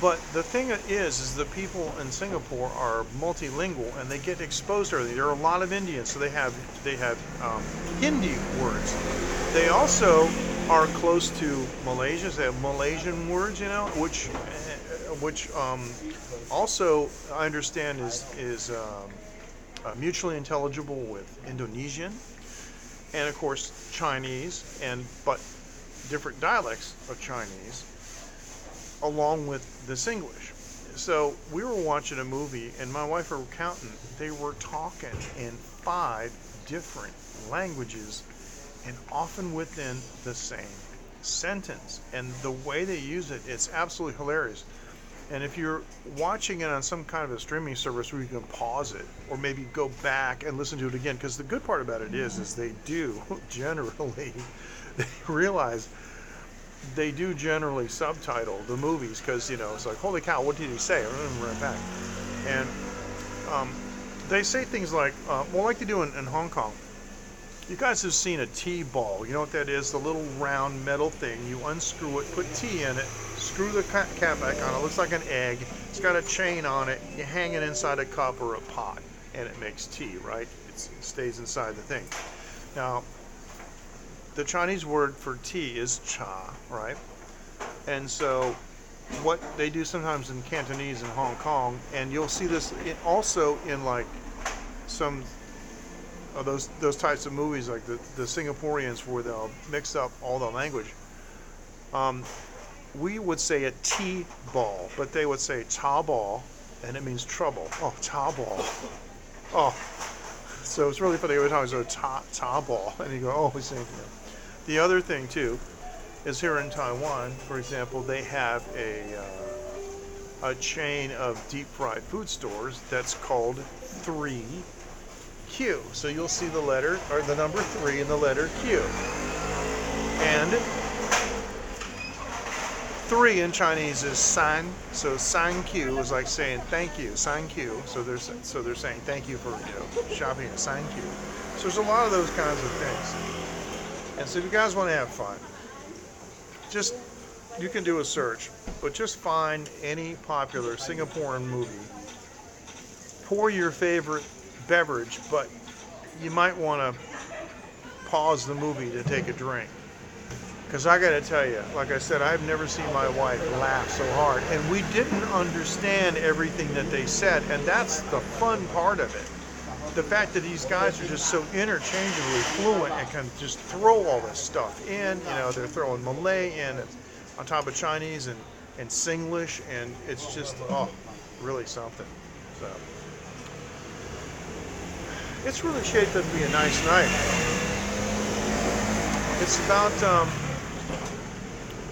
But the thing is the people in Singapore are multilingual, and they get exposed to everything. There are a lot of Indians, so they have Hindi words. They also are close to Malaysia. So they have Malaysian words, you know, which also I understand is mutually intelligible with Indonesian, and of course Chinese, but different dialects of Chinese, along with the Singlish. So we were watching a movie, and my wife were counting. They were talking in 5 different languages, and often within the same sentence. And the way they use it, it's absolutely hilarious. And if you're watching it on some kind of a streaming service where you can pause it, or maybe go back and listen to it again, because the good part about it is they do generally, they realize they do generally subtitle the movies, because, you know, it's like, holy cow, what did he say? I remember right back. And they say things like, well, like they do in Hong Kong. You guys have seen a tea ball. You know what that is? The little round metal thing. You unscrew it, put tea in it, screw the cap back on. It looks like an egg. It's got a chain on it. You hang it inside a cup or a pot, and it makes tea, right? It stays inside the thing. Now, the Chinese word for tea is cha, right? And so what they do sometimes in Cantonese in Hong Kong, and you'll see this also in like some of those types of movies, like the Singaporeans, where they'll mix up all the language. We would say a tea ball, but they would say cha ball, and it means trouble. Oh, cha ball. Oh, So it's really funny every time I say ta ball, and you go, oh, he's saying that. The other thing too is here in Taiwan, for example, they have a chain of deep fried food stores that's called 3Q. So you'll see the letter or the number 3 and the letter Q. And 3 in Chinese is san, so san Q is like saying thank you, san Q. So they're saying thank you for shopping at san Q. So there's a lot of those kinds of things. And so if you guys want to have fun, just you can do a search, but just find any popular Singaporean movie. Pour your favorite beverage, but you might want to pause the movie to take a drink. Because I got to tell you, like I said, I've never seen my wife laugh so hard. And we didn't understand everything that they said. And that's the fun part of it. The fact that these guys are just so interchangeably fluent and can just throw all this stuff in. You know, they're throwing Malay in on top of Chinese and Singlish. And it's just, oh, really something. So it's really shaped up to be a nice night. It's about,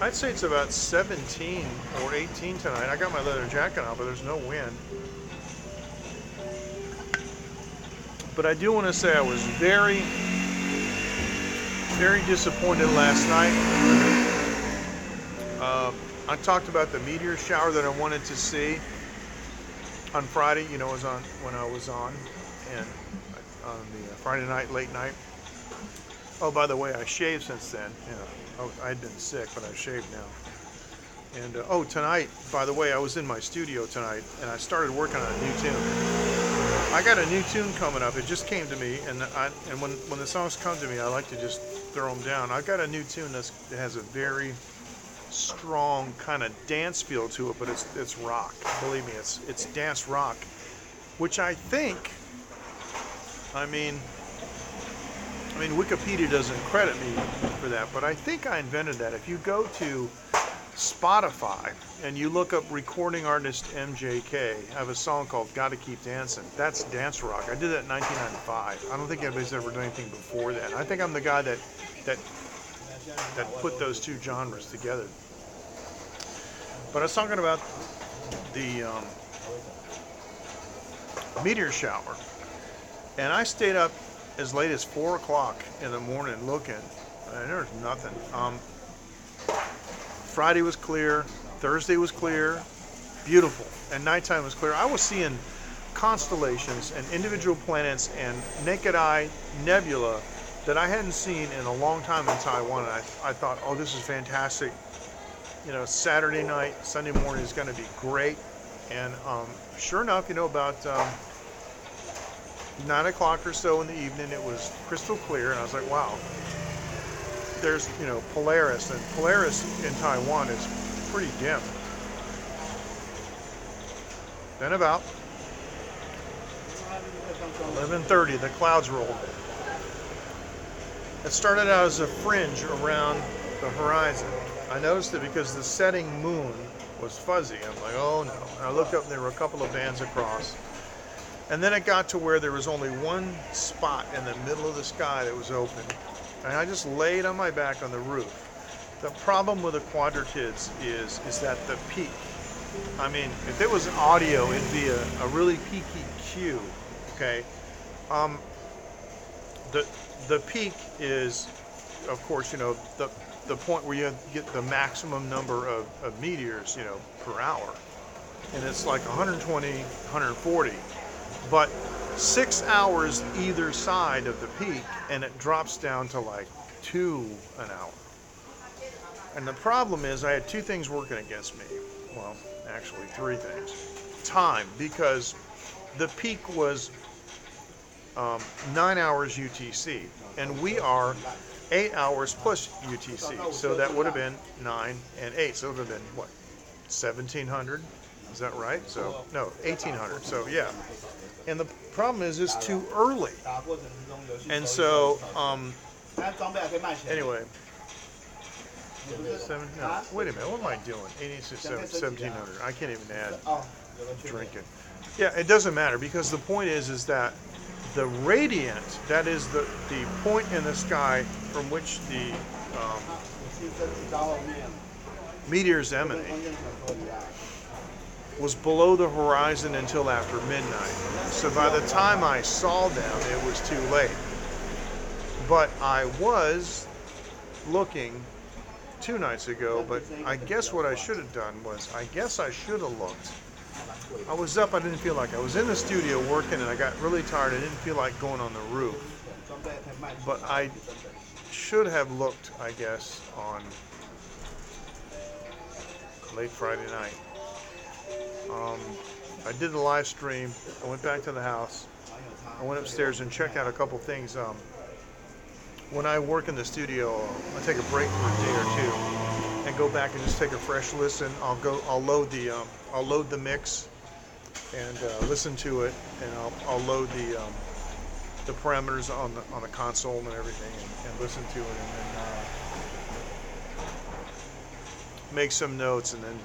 I'd say it's about 17 or 18 tonight. I got my leather jacket on, but there's no wind. But I do want to say I was very, very disappointed last night. I talked about the meteor shower that I wanted to see on Friday. You know, it was on when I was on, and on the Friday night, late night. Oh, by the way, I shaved since then. You know, I'd been sick, but I've shaved now. And oh, tonight, by the way, I was in my studio tonight, and I started working on a new tune. I got a new tune coming up. It just came to me, and when the songs come to me, I like to just throw them down. I got a new tune that has a very strong kind of dance feel to it, but it's rock. Believe me, it's dance rock, which I think. I mean, Wikipedia doesn't credit me for that, but I think I invented that. If you go to Spotify and you look up recording artist MJK, I have a song called Gotta Keep Dancing. That's dance rock. I did that in 1995. I don't think anybody's ever done anything before that. I think I'm the guy that put those two genres together. But I was talking about the meteor shower, and I stayed up as late as 4 o'clock in the morning looking, and there's nothing. Friday was clear, Thursday was clear, beautiful, and nighttime was clear. I was seeing constellations and individual planets and naked eye nebula that I hadn't seen in a long time in Taiwan, and I thought, oh, this is fantastic. You know, Saturday night, Sunday morning is going to be great. And sure enough, you know, about 9 o'clock or so in the evening, it was crystal clear, and I was like, wow. There's, you know, Polaris, and Polaris in Taiwan is pretty dim. Then about 11:30, the clouds rolled. It started out as a fringe around the horizon. I noticed it because the setting moon was fuzzy. I'm like, oh no. And I looked up and there were a couple of bands across. And then it got to where there was only one spot in the middle of the sky that was open. And I just laid on my back on the roof. The problem with the quadritids is that the peak. I mean, if it was audio, it'd be a really peaky Q, okay? The peak is, of course, you know, the point where you get the maximum number of meteors, you know, per hour. And it's like 120, 140. But 6 hours either side of the peak, and it drops down to like 2 an hour. And the problem is I had two things working against me. Well, actually 3 things. Time, because the peak was 9 hours UTC, and we are 8 hours plus UTC. So that would have been 9 and 8. So it would have been, what, 1700? Is that right? So, no, 1800. So, yeah. And the problem is it's too early. And so, anyway. No, wait a minute, what am I doing? 1700. I can't even add drinking. Yeah, it doesn't matter, because the point is that The radiant, that is the point in the sky from which the meteors emanate, was below the horizon until after midnight. So by the time I saw them, it was too late. But I was looking 2 nights ago, but I guess what I should have done was, I guess I should have looked. I was up, I didn't feel like, I was in the studio working and I got really tired, I didn't feel like going on the roof. But I should have looked, I guess, on late Friday night. I did the live stream, I went back to the house, I went upstairs and checked out a couple things. When I work in the studio, I take a break for a day or two and go back and just take a fresh listen. I'll load the mix and listen to it, and I'll load the parameters on the console and everything, and listen to it, and then make some notes and then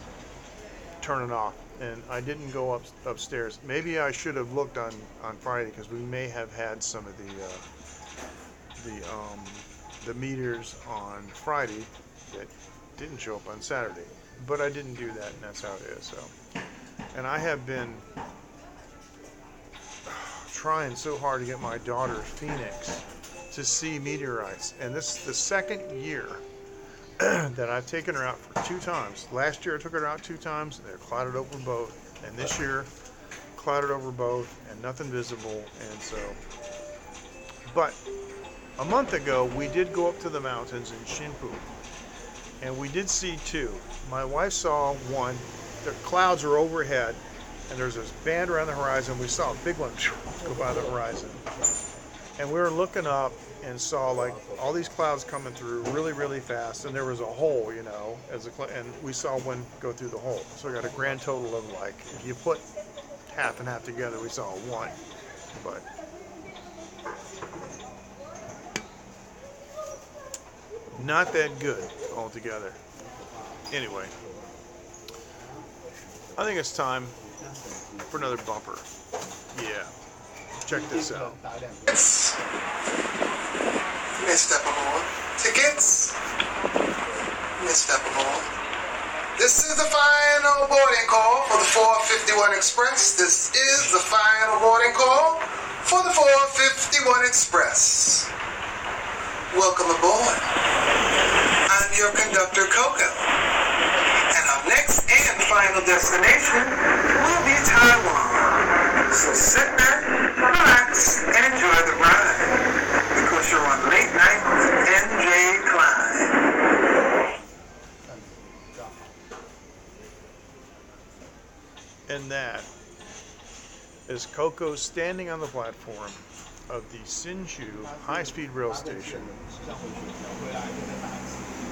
turn it off. And I didn't go upstairs. Maybe I should have looked on Friday, because we may have had some of the meters on Friday that didn't show up on Saturday. But I didn't do that, and that's how it is. So, and I have been trying so hard to get my daughter Phoenix to see meteorites, and this is the second year that I've taken her out for 2 times. Last year I took her out 2 times, they're clouded over both, and this year clouded over both and nothing visible. And so, but a month ago we did go up to the mountains in Shinpu, and we did see 2. My wife saw one. The clouds are overhead and there's this band around the horizon. We saw a big one go by the horizon, and we were looking up and saw like all these clouds coming through really, really fast, and there was a hole, you know, and we saw one go through the hole. So we got a grand total of, like, if you put half and half together, we saw 1. But not that good altogether. Anyway, I think it's time for another bumper. Yeah, check this out. Missed up aboard. Tickets. Missed up aboard. This is the final boarding call for the 451 Express. This is the final boarding call for the 451 Express. Welcome aboard. I'm your conductor, Coco. And our next and final destination will be Taiwan. So sit back, relax, and enjoy the ride. Because you're on Late Night with MJ Klein. And that is Coco standing on the platform of the Hsinchu high-speed rail station.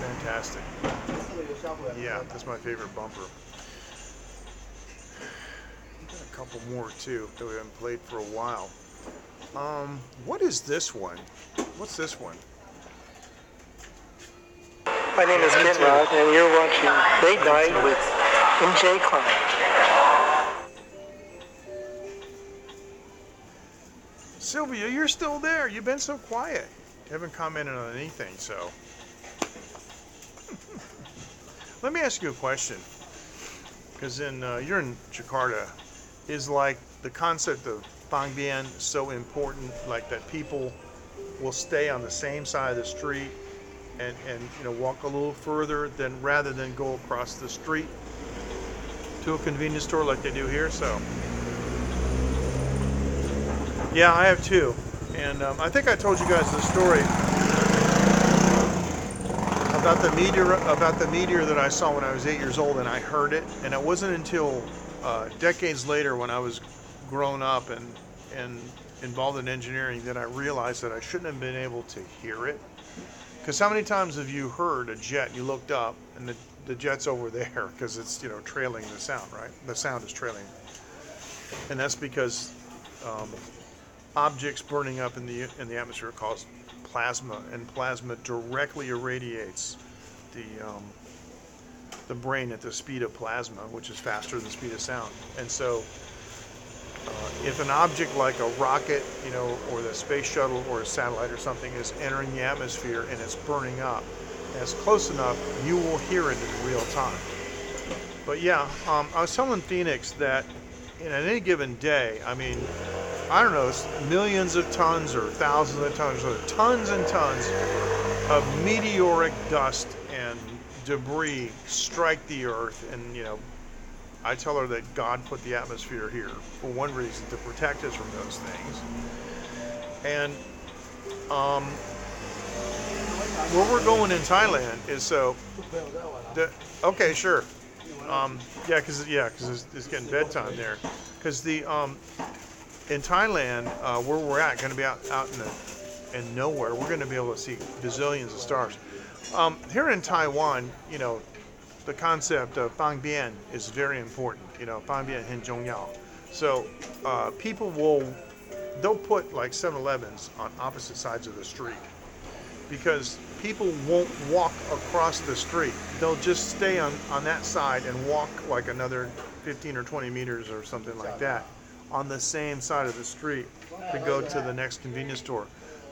Fantastic. Yeah, that's my favorite bumper. Got a couple more too that we haven't played for a while. What is this one? What's this one? My name is Ken Rod, and you're watching Late Night with MJ Klein. Sylvia, you're still there. You've been so quiet. You haven't commented on anything, so. Let me ask you a question. Because you're in Jakarta. Is like the concept of Pangbian so important, like that people will stay on the same side of the street and you know, walk a little further than rather than go across the street to a convenience store like they do here? So yeah, I have too. And I think I told you guys the story about the meteor that I saw when I was 8 years old, and I heard it, and it wasn't until decades later, when I was grown up and involved in engineering, that I realized that I shouldn't have been able to hear it. Because how many times have you heard a jet, you looked up and the jet's over there, because it's, you know, trailing the sound, right? The sound is trailing. And that's because objects burning up in the atmosphere cause plasma, and plasma directly irradiates the brain at the speed of plasma, which is faster than the speed of sound. And so If an object like a rocket, you know, or the space shuttle or a satellite or something is entering the atmosphere and it's burning up, and it's close enough, you will hear it in real time. But yeah, I was telling Phoenix that in any given day, I mean, I don't know, it's millions of tons or thousands of tons or tons and tons of meteoric dust and debris strike the earth. And, you know, I tell her that God put the atmosphere here for one reason, to protect us from those things. And where we're going in Thailand is so, okay, sure. Yeah, because it's getting bedtime there. Because in Thailand, where we're at, going to be out in nowhere. We're going to be able to see bazillions of stars. Here in Taiwan, you know, the concept of fang bian is very important. You know, fang bian hen zhong yao. So people they'll put like 7-Elevens on opposite sides of the street, because people won't walk across the street. They'll just stay on that side and walk like another 15 or 20 meters or something like that on the same side of the street to go to the next convenience store,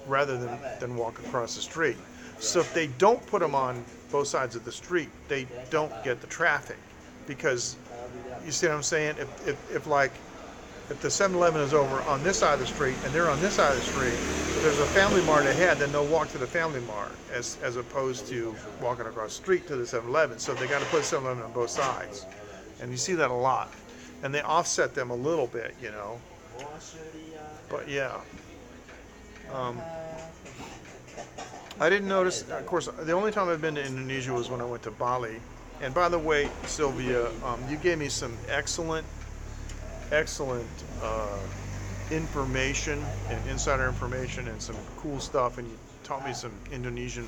rather than walk across the street. So if they don't put them on both sides of the street, they don't get the traffic. Because, you see what I'm saying? If the 7-Eleven is over on this side of the street and they're on this side of the street, if there's a Family Mart ahead, then they'll walk to the Family Mart as opposed to walking across the street to the 7-Eleven. So they got to put 7-Eleven on both sides. And you see that a lot. And they offset them a little bit, you know. But yeah. I didn't notice, of course, the only time I've been to Indonesia was when I went to Bali. And by the way, Sylvia, you gave me some excellent information and insider information and some cool stuff, and you taught me some Indonesian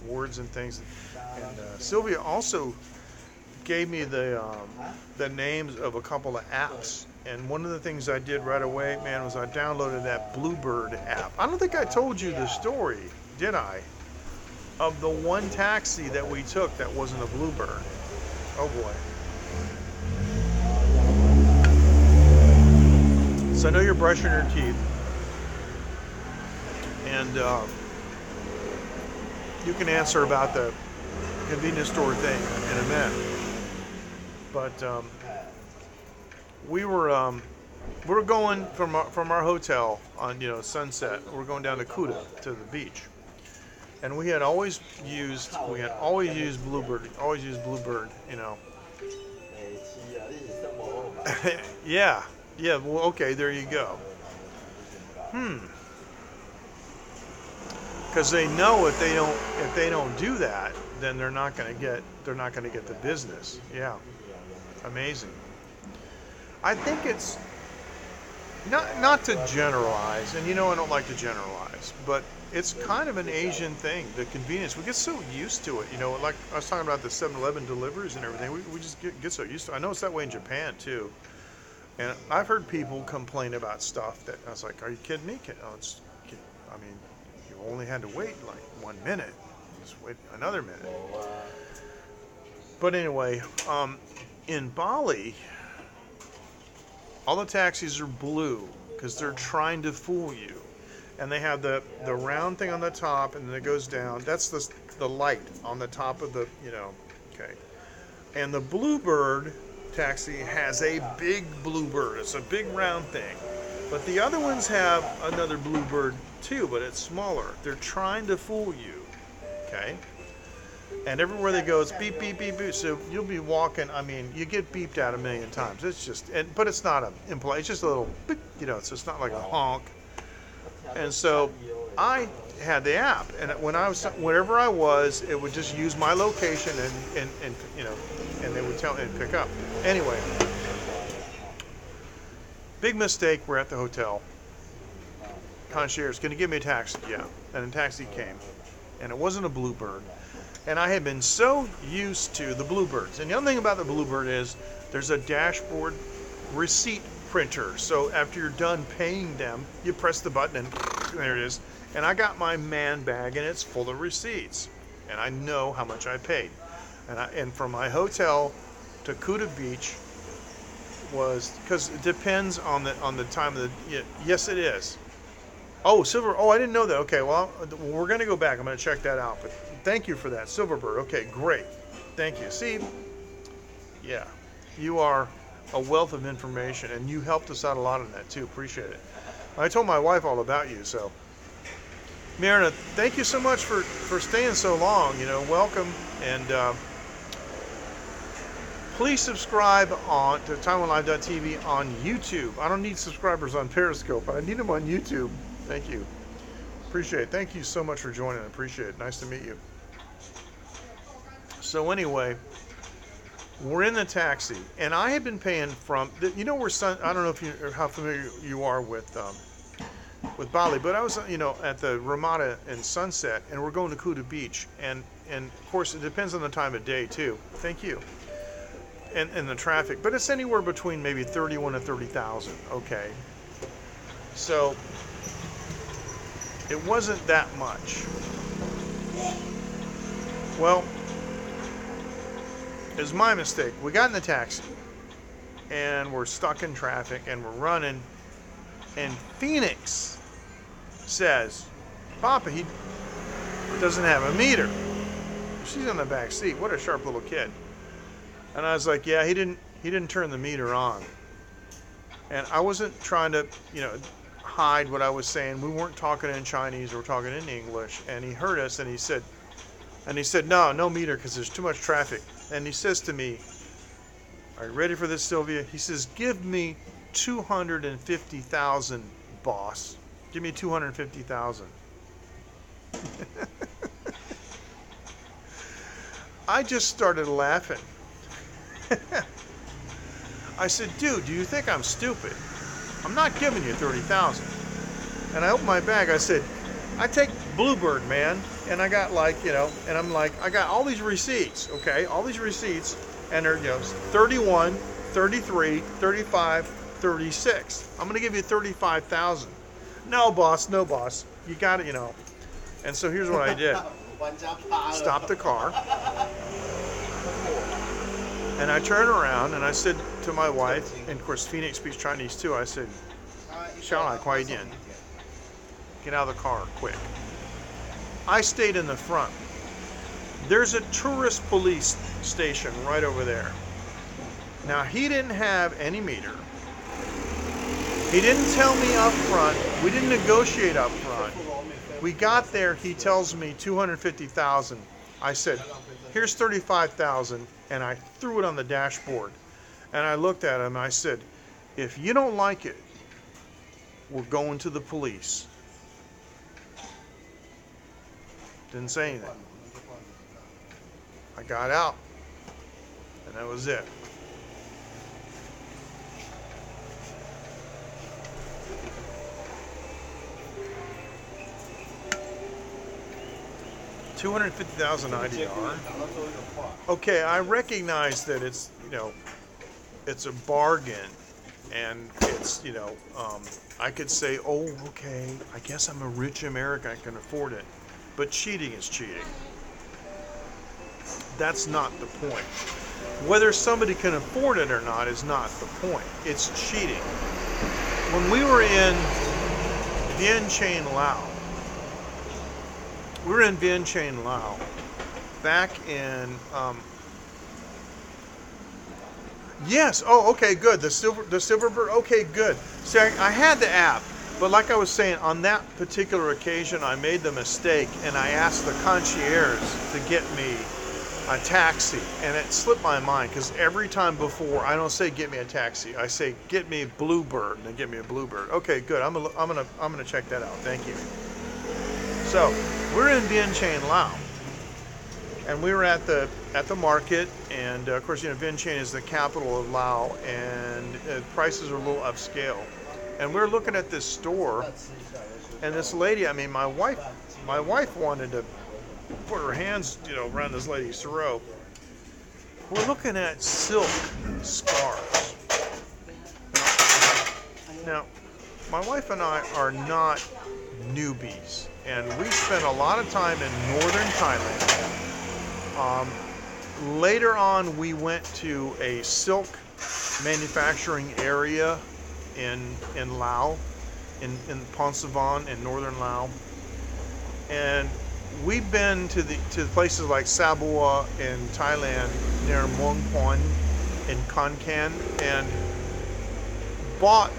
words and things. And Sylvia also gave me the names of a couple of apps. And one of the things I did right away, man, was I downloaded that Bluebird app. I don't think I told you the story, did I? Of the one taxi that we took that wasn't a Bluebird. Oh boy. So I know you're brushing your teeth, and you can answer about the convenience store thing in a minute. But we were going from our hotel on, you know, sunset. We're going down to Kuta, to the beach, and we had always used Bluebird, you know. Yeah. Well, okay, there you go. Because they know if they don't do that, then they're not going to get the business. Yeah, amazing. I think it's not to generalize, and you know I don't like to generalize, but it's kind of an Asian thing. The convenience, we get so used to it. You know, like I was talking about the 7-Eleven deliveries and everything. We just get so used to it. I know it's that way in Japan too. And I've heard people complain about stuff that I was like, "Are you kidding me?" I mean, you only had to wait like 1 minute. Just wait another minute. But anyway, in Bali, all the taxis are blue because they're trying to fool you. And they have the round thing on the top, and then it goes down. That's the light on the top of the, you know, okay. And the Bluebird taxi has a big Bluebird. It's a big round thing. But the other ones have another Bluebird too, but it's smaller. They're trying to fool you, okay? And everywhere they go, it's beep, beep, beep, beep. So you'll be walking, I mean, you get beeped at 1,000,000 times. It's just, but it's not it's just a little beep, you know, so it's not like a honk. And so I had the app, and wherever I was, it would just use my location and you know, and they would tell me to pick up. Anyway, big mistake. We're at the hotel. Concierge, can you give me a taxi? Yeah. And a taxi came, and it wasn't a Bluebird. And I had been so used to the Bluebirds. And the other thing about the Bluebird is there's a dashboard receipt printer. So after you're done paying them, you press the button and there it is. And I got my man bag and it's full of receipts. And I know how much I paid. And from my hotel to Kuta Beach, was because it depends on the time of the. Yes, it is. Oh, silver. Oh, I didn't know that. Okay, well, we're going to go back. I'm going to check that out. But thank you for that, Silverbird. Okay, great. Thank you. See, yeah, you are a wealth of information, and you helped us out a lot on that too. Appreciate it. I told my wife all about you, so. Marina, thank you so much for staying so long. You know, welcome, and please subscribe to TaiwanLive.tv on YouTube. I don't need subscribers on Periscope, but I need them on YouTube. Thank you. Appreciate it. Thank you so much for joining. I appreciate it. Nice to meet you. So anyway, we're in the taxi, and I had been paying from, you know, I don't know if how familiar you are with Bali, but I was, you know, at the Ramada and Sunset, and we're going to Kuta Beach, and of course it depends on the time of day too. Thank you. And the traffic, but it's anywhere between maybe 31 to 30,000. Okay, so it wasn't that much. Well, it was my mistake. We got in the taxi, and we're stuck in traffic, and we're running, and Phoenix says, Papa, he doesn't have a meter. She's in the back seat. What a sharp little kid. And I was like, yeah, he didn't turn the meter on. And I wasn't trying to, you know, hide what I was saying. We weren't talking in Chinese, we were talking in English. And he heard us, and he said, no meter, because there's too much traffic. And he says to me, are you ready for this, Sylvia? He says, give me 250,000, boss. Give me 250,000. I just started laughing. I said, dude, do you think I'm stupid? I'm not giving you 30,000. And I opened my bag. I said, I take Bluebird, man. And I got like, you know, and I'm like, I got all these receipts, okay? All these receipts, and they're, you know, 31, 33, 35, 36. I'm going to give you 35,000. No, boss. You got it, you know. And so here's what I did. Stopped the car. And I turned around and I said to my wife, and of course Phoenix speaks Chinese too, I said, Xiaolai, Kuai Dian, get out of the car quick. I stayed in the front. There's a tourist police station right over there. Now he didn't have any meter. He didn't tell me up front. We didn't negotiate up front. We got there, he tells me 250,000. I said, here's 35,000. And I threw it on the dashboard. And I looked at him and I said, if you don't like it, we're going to the police. Didn't say anything. I got out. And that was it. $250,000 IDR. Okay, I recognize that it's, you know, it's a bargain, and it's, you know, I could say, oh, okay, I guess I'm a rich American, I can afford it. But cheating is cheating. That's not the point. Whether somebody can afford it or not is not the point. It's cheating. When we were in Vientiane, Laos, back in, yes, oh, okay, good, the Silverbird, okay, good. See, I had the app, but like I was saying, on that particular occasion, I made the mistake, and I asked the concierge to get me a taxi, and it slipped my mind, because every time before, I don't say get me a taxi, I say get me a Bluebird, and then get me a Bluebird. Okay, good, I'm gonna check that out, thank you. So, we're in Vientiane, Laos, and we were at the market, and of course, you know, Vientiane is the capital of Laos, and prices are a little upscale. And we're looking at this store, and this lady, I mean, my wife wanted to put her hands, you know, around this lady's throat. We're looking at silk scarves. Now, my wife and I are not newbies, and we spent a lot of time in northern Thailand. Later on, we went to a silk manufacturing area in Laos, in Ponsavan in northern Laos. And we've been to the places like Sabua in Thailand, near Muang Pon in Kon Kan, and bought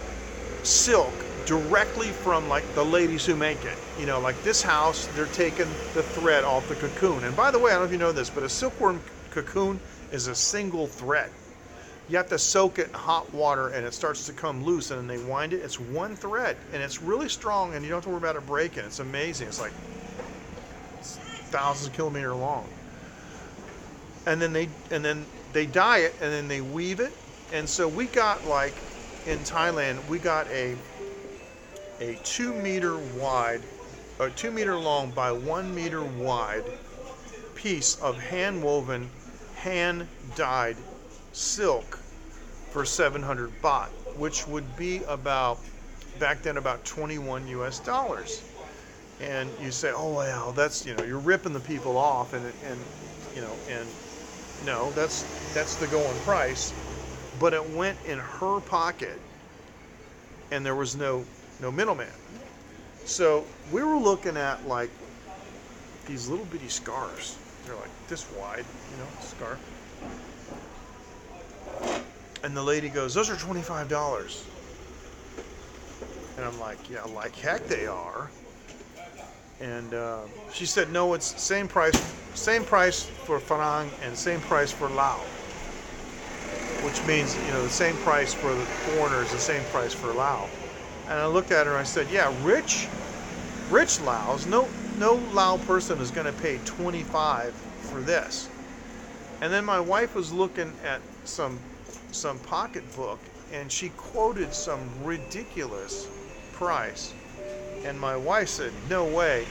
silk directly from like the ladies who make it. You know, like this house, they're taking the thread off the cocoon. And by the way, I don't know if you know this, but a silkworm cocoon is a single thread. You have to soak it in hot water and it starts to come loose, and then they wind it. It's one thread and it's really strong, and you don't have to worry about it breaking. It's amazing. It's like thousands of kilometers long. And then they dye it, and then they weave it. And so we got, like in Thailand, we got a 2 meter wide, or 2 meter long by 1 meter wide piece of hand woven, hand dyed silk for 700 baht, which would be about, back then, about 21 US. And you say, oh well, that's, you know, you're ripping the people off, and you know, and no, that's the going price. But it went in her pocket, and there was no middleman. So we were looking at like these little bitty scarves. They're like this wide, you know, scarf. And the lady goes, those are $25. And I'm like, yeah, like heck they are. And she said, no, it's same price for Farang and same price for Lao. Which means, you know, the same price for the foreigners, the same price for Lao. And I looked at her and I said, yeah, rich Laos, no Lao person is going to pay 25 for this. And then my wife was looking at some pocketbook, and she quoted some ridiculous price. And my wife said, no way.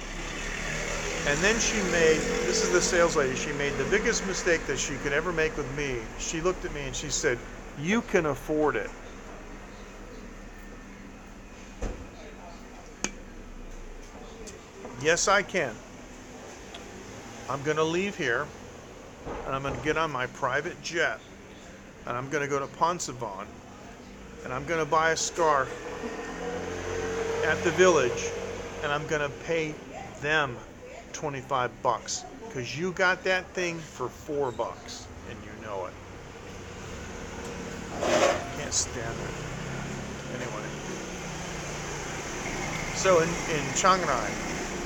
And then she made, this is the sales lady, she made the biggest mistake that she could ever make with me. She looked at me and she said, you can afford it. Yes, I can. I'm going to leave here, and I'm going to get on my private jet, and I'm going to go to Ponsavan, and I'm going to buy a scarf at the village, and I'm going to pay them 25 bucks, because you got that thing for 4 bucks, and you know it. I can't stand it. Anyway. So in Chiang Rai,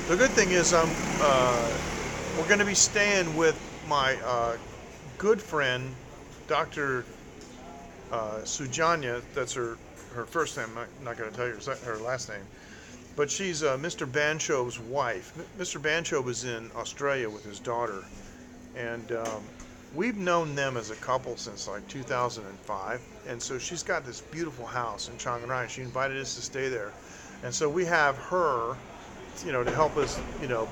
the good thing is we're going to be staying with my good friend, Dr. Sujanya. That's her first name. I'm not going to tell you her last name. But she's Mr. Banchob's wife. Mr. Banchob is in Australia with his daughter. And we've known them as a couple since like 2005. And so she's got this beautiful house in Chiang Rai. She invited us to stay there. And so we have her, you know, to help us, you know,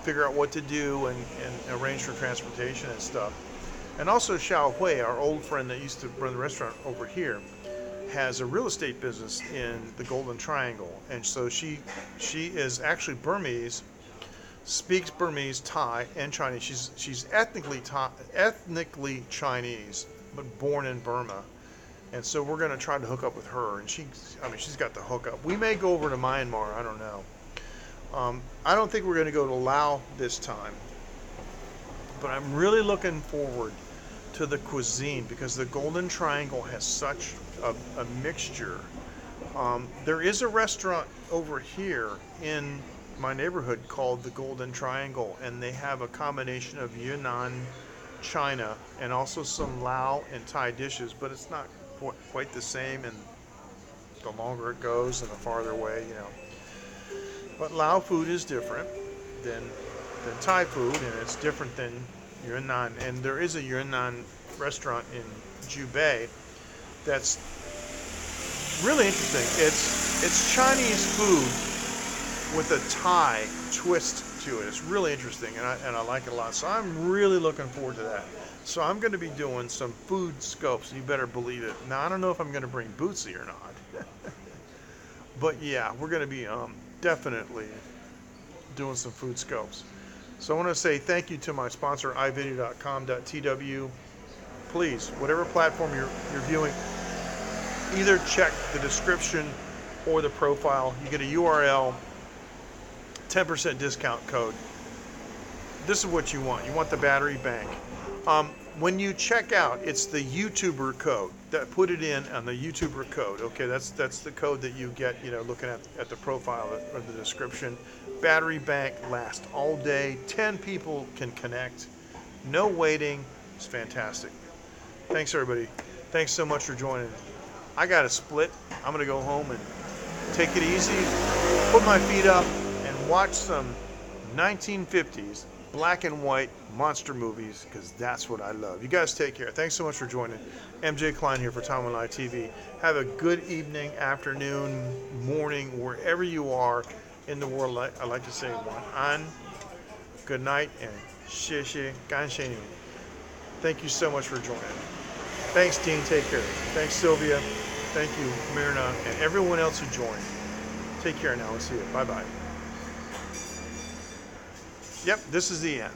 figure out what to do and arrange for transportation and stuff. And also Xiao Hui, our old friend that used to run the restaurant over here, has a real estate business in the Golden Triangle. And so she is actually Burmese, speaks Burmese, Thai, and Chinese. She's ethnically Chinese, but born in Burma. And so we're going to try to hook up with her. And she's got the hookup. We may go over to Myanmar. I don't know. I don't think we're going to go to Laos this time, but I'm really looking forward to the cuisine, because the Golden Triangle has such a mixture. There is a restaurant over here in my neighborhood called the Golden Triangle, and they have a combination of Yunnan, China, and also some Lao and Thai dishes, but it's not quite the same, and the longer it goes and the farther away, you know. But Lao food is different than Thai food, and it's different than Yunnan. And there is a Yunnan restaurant in Jubei that's really interesting. It's Chinese food with a Thai twist to it. It's really interesting, and I like it a lot. So I'm really looking forward to that. So I'm going to be doing some food scopes. You better believe it. Now, I don't know if I'm going to bring Bootsy or not. But yeah, we're going to be definitely doing some food scopes. So I want to say thank you to my sponsor, ivideo.com.tw. Please, whatever platform you're viewing, either check the description or the profile. You get a URL, 10% discount code. This is what you want. You want the battery bank. When you check out, it's the YouTuber code. Put it in on the YouTuber code. Okay, that's the code that you get, you know, looking at the profile or the description. Battery bank lasts all day. 10 people can connect. No waiting. It's fantastic. Thanks, everybody. Thanks so much for joining. I got a split. I'm going to go home and take it easy, put my feet up, and watch some 1950s black and white monster movies, because that's what I love. You guys take care. Thanks so much for joining. MJ Klein here for Taiwan Live TV. Have a good evening, afternoon, morning, wherever you are in the world. I like to say one an, good night, and 谢谢感谢你. Thank you so much for joining. Thanks, Dean. Take care. Thanks, Sylvia. Thank you, Myrna, and everyone else who joined. Take care now. We'll see you. Bye-bye. Yep, this is the end.